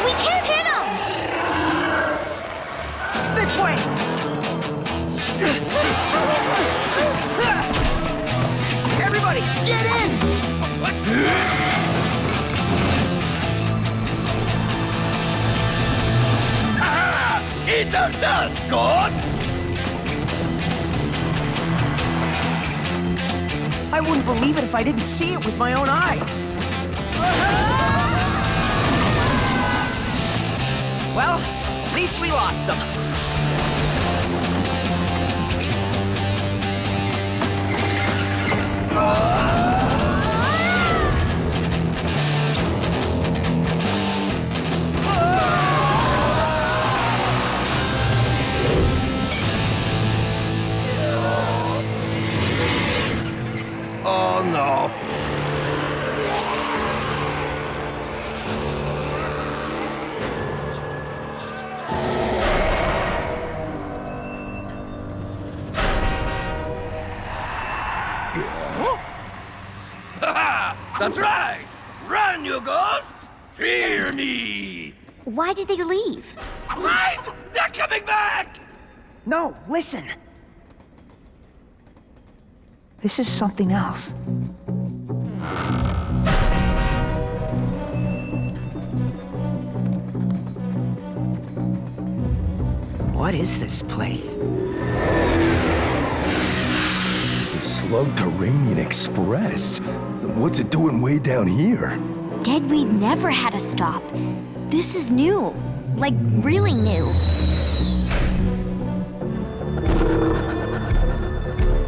We can't hit them! This way! Everybody, get in! Eat their dust, ghosts! I wouldn't believe it if I didn't see it with my own eyes. Well, at least we lost them. Oh no. That's right! Run, you ghosts! Fear me! Why did they leave? Right! They're coming back! No, listen. This is something else. What is this place? The Slugterranian Express? What's it doing way down here? Deadweed never had a stop. This is new. Like, really new.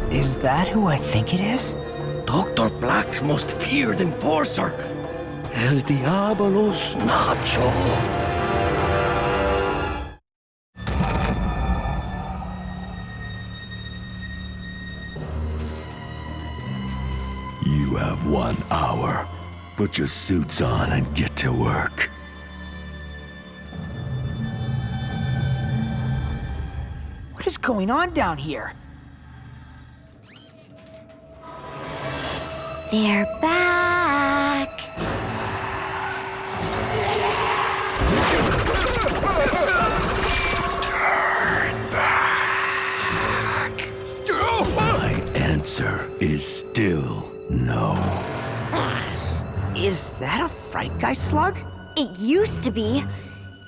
Is that who I think it is? Dr. Black's most feared enforcer, El Diabolos Nacho. You have 1 hour. Put your suits on and get to work. What is going on down here? They're back. Turn back. My answer is still no. Is that a fright guy slug? It used to be.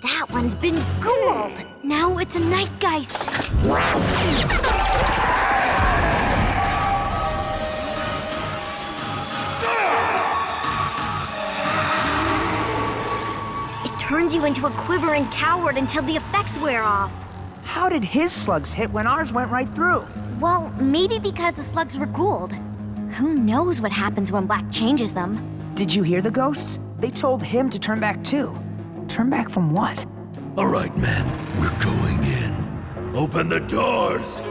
That one's been ghouled. Now it's a nightgeist. It turns you into a quivering coward until the effects wear off. How did his slugs hit when ours went right through? Well, maybe because the slugs were ghouled. Who knows what happens when Blakk changes them? Did you hear the ghosts? They told him to turn back too. Turn back from what? All right, men, we're going in. Open the doors!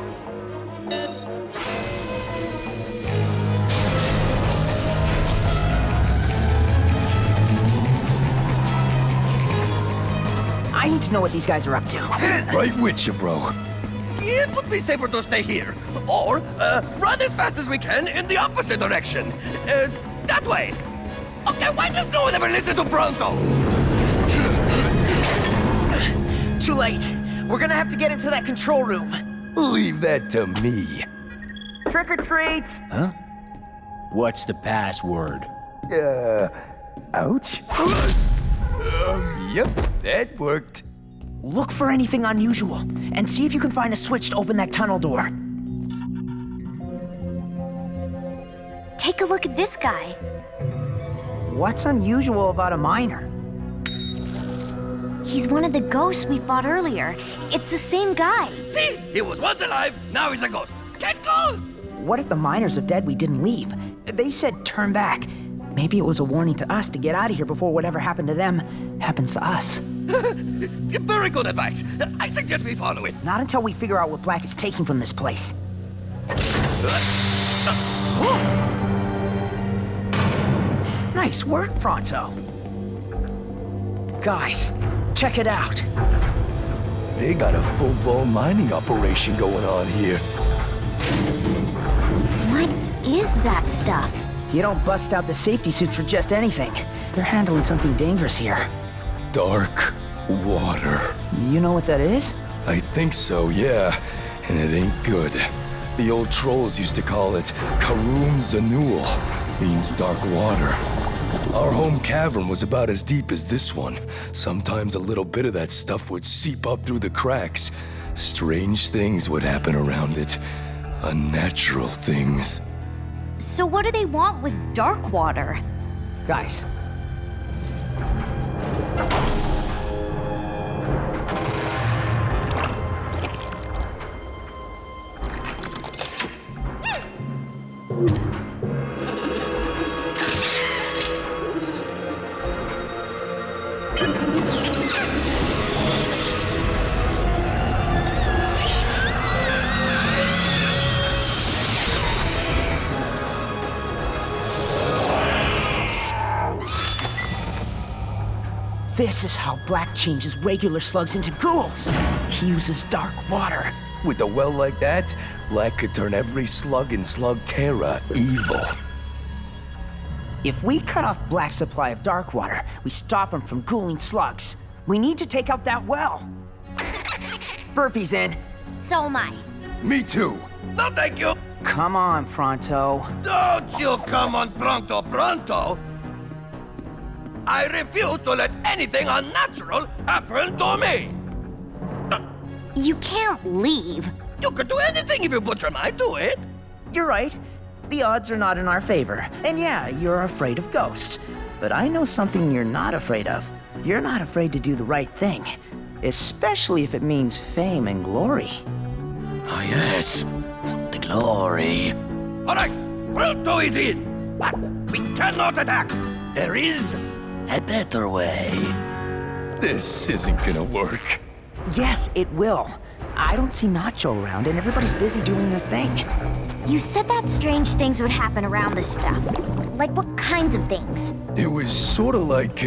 I need to know what these guys are up to. Right with you, bro. It would be safer to stay here. Or, run as fast as we can in the opposite direction. That way. Okay, why does no one ever listen to Pronto? Too late. We're gonna have to get into that control room. Leave that to me. Trick or treat! Huh? What's the password? Ouch. Yep, that worked. Look for anything unusual, and see if you can find a switch to open that tunnel door. Take a look at this guy. What's unusual about a miner? He's one of the ghosts we fought earlier. It's the same guy. See? He was once alive, now he's a ghost. Case closed! What if the miners of Deadweed didn't leave? They said turn back. Maybe it was a warning to us to get out of here before whatever happened to them happens to us. Very good advice. I suggest we follow it. Not until we figure out what Blakk is taking from this place. Nice work, Pronto. Guys, check it out. They got a full-blown mining operation going on here. What is that stuff? You don't bust out the safety suits for just anything. They're handling something dangerous here. Dark water. You know what that is? I think so, yeah. And it ain't good. The old trolls used to call it Karum Zanul, means dark water. Our home cavern was about as deep as this one. Sometimes a little bit of that stuff would seep up through the cracks. Strange things would happen around it. Unnatural things. So what do they want with dark water? Guys. This is how Blakk changes regular slugs into ghouls. He uses dark water. With a well like that, Blakk could turn every slug in Slugterra evil. If we cut off Blakk's supply of dark water, we stop him from ghouling slugs. We need to take out that well. Burpee's in. So am I. Me too. No, thank you. Come on, Pronto. Don't you come on, Pronto. I refuse to let anything unnatural happen to me. You can't leave. You can do anything if you put your mind to it. You're right. The odds are not in our favor. And yeah, you're afraid of ghosts. But I know something you're not afraid of. You're not afraid to do the right thing. Especially if it means fame and glory. Ah, yes. The glory. All right, Pronto is in. But we cannot attack. There is a better way. This isn't gonna work. Yes, it will. I don't see Nacho around, and everybody's busy doing their thing. You said that strange things would happen around this stuff. Like what kinds of things? It was sort of like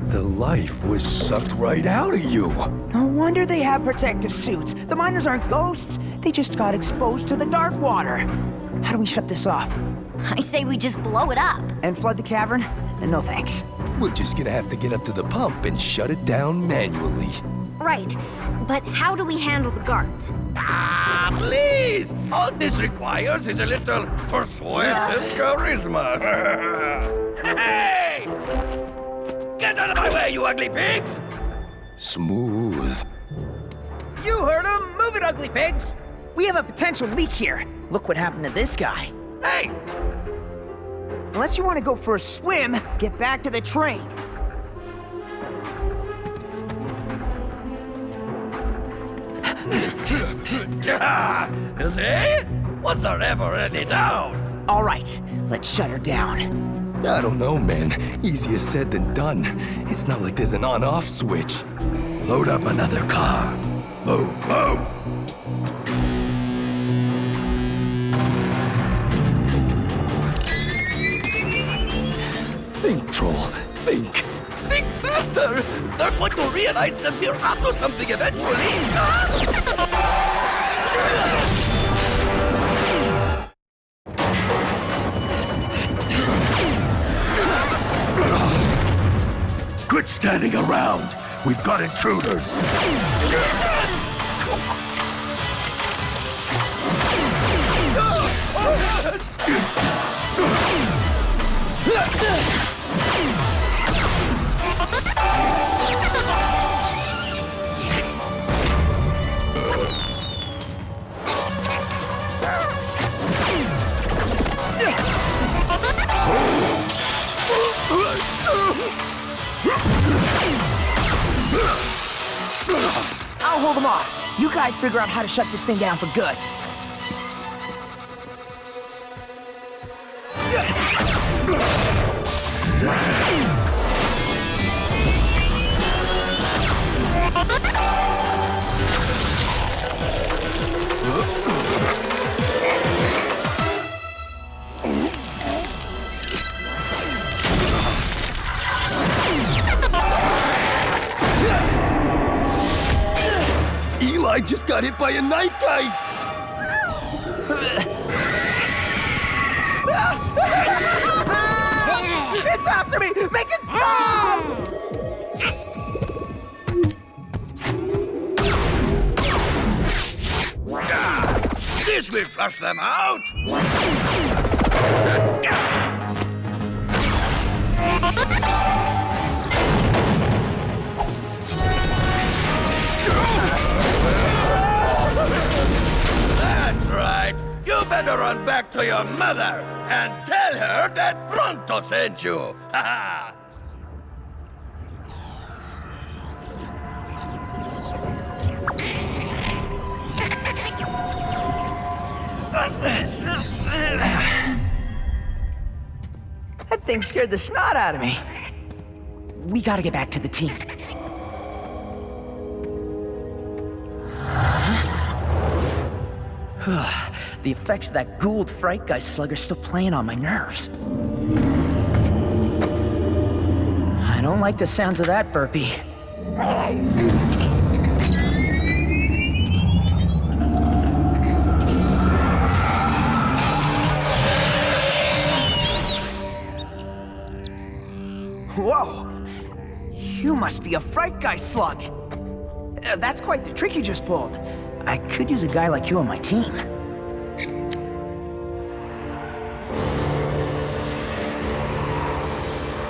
the life was sucked right out of you. No wonder they have protective suits. The miners aren't ghosts. They just got exposed to the dark water. How do we shut this off? I say we just blow it up. And flood the cavern? No thanks. We're just gonna have to get up to the pump and shut it down manually. Right. But how do we handle the guards? Ah, please! All this requires is a little persuasive charisma. Hey! Get out of my way, you ugly pigs! Smooth. You heard him! Move it, ugly pigs! We have a potential leak here. Look what happened to this guy. Hey! Unless you want to go for a swim, get back to the train. You see? Was there ever any doubt? All right, let's shut her down. I don't know, man. Easier said than done. It's not like there's an on-off switch. Load up another car. Move, move! Think, troll. Think. Think faster! They're going to realize that we're onto something eventually. Quit standing around. We've got intruders. I'll hold them off. You guys figure out how to shut this thing down for good. Eli just got hit by a night geist! It's after me! Make it stop! This will flush them out! That's right! You better run back to your mother and tell her that Pronto sent you. Ha ha! That thing scared the snot out of me. We gotta get back to the team. The effects of that Gould Fright Guy slug are still playing on my nerves. I don't like the sounds of that burpee. Whoa! You must be a Fright Guy slug. That's quite the trick you just pulled. I could use a guy like you on my team.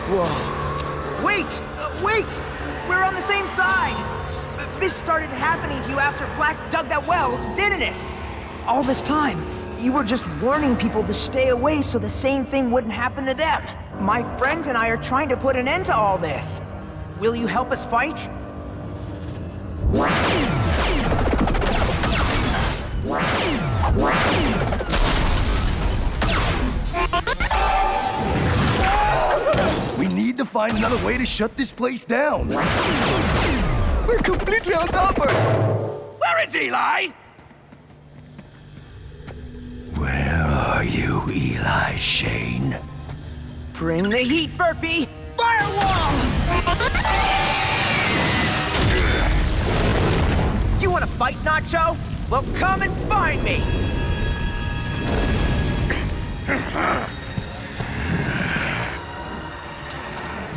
Whoa. Wait! Wait! We're on the same side! This started happening to you after Blakk dug that well, didn't it? All this time, you were just warning people to stay away so the same thing wouldn't happen to them. My friends and I are trying to put an end to all this. Will you help us fight? We need to find another way to shut this place down. We're completely outnumbered. Where is Eli? Where are you, Eli Shane? Bring the heat, Burpee! Firewall! You wanna fight, Nacho? Well, come and find me!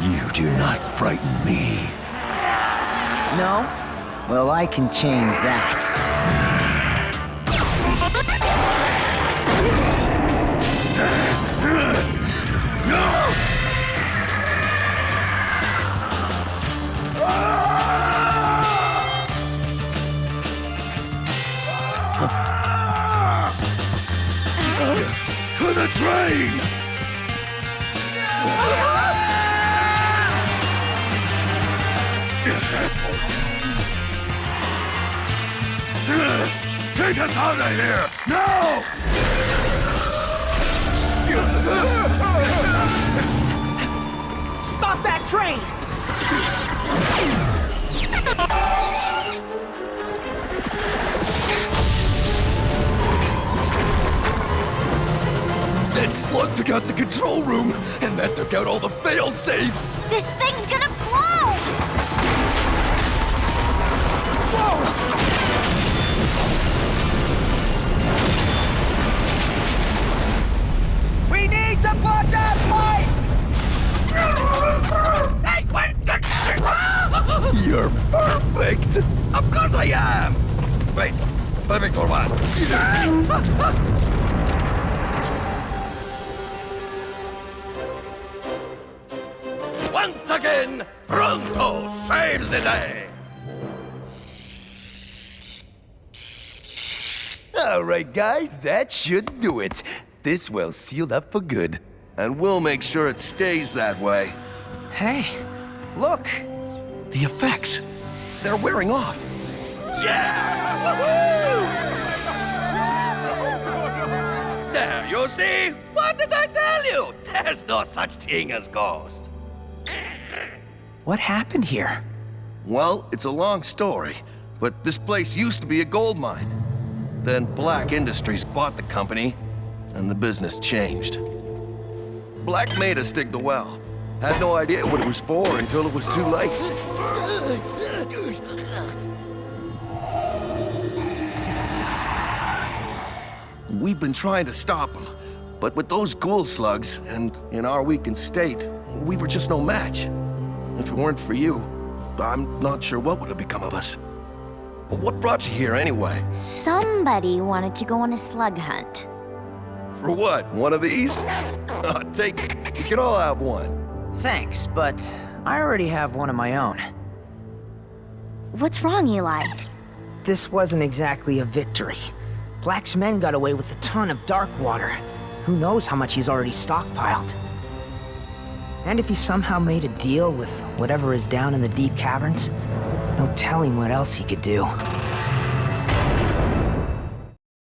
You do not frighten me. No? Well, I can change that. To the train! Take us out of here! Now! Stop that train! That slug took out the control room, and that took out all the fail-safes. This thing's gonna blow! We need to put that pipe! You're perfect. Of course I am! Wait, perfect for what? Once again, Pronto saves the day! All right, guys, that should do it. This well's sealed up for good. And we'll make sure it stays that way. Hey, look! The effects, they're wearing off. Yeah! Woohoo! There, you see? What did I tell you? There's no such thing as ghosts. What happened here? Well, it's a long story, but this place used to be a gold mine. Then Blakk Industries bought the company, and the business changed. Blakk made us dig the well. Had no idea what it was for until it was too late. We've been trying to stop them, but with those ghoul slugs, and in our weakened state, we were just no match. If it weren't for you, I'm not sure what would have become of us. What brought you here anyway? Somebody wanted to go on a slug hunt. For what? One of these? Take it. You can all have one. Thanks, but I already have one of my own. What's wrong, Eli? This wasn't exactly a victory. Black's men got away with a ton of dark water. Who knows how much he's already stockpiled? And if he somehow made a deal with whatever is down in the deep caverns, no telling what else he could do.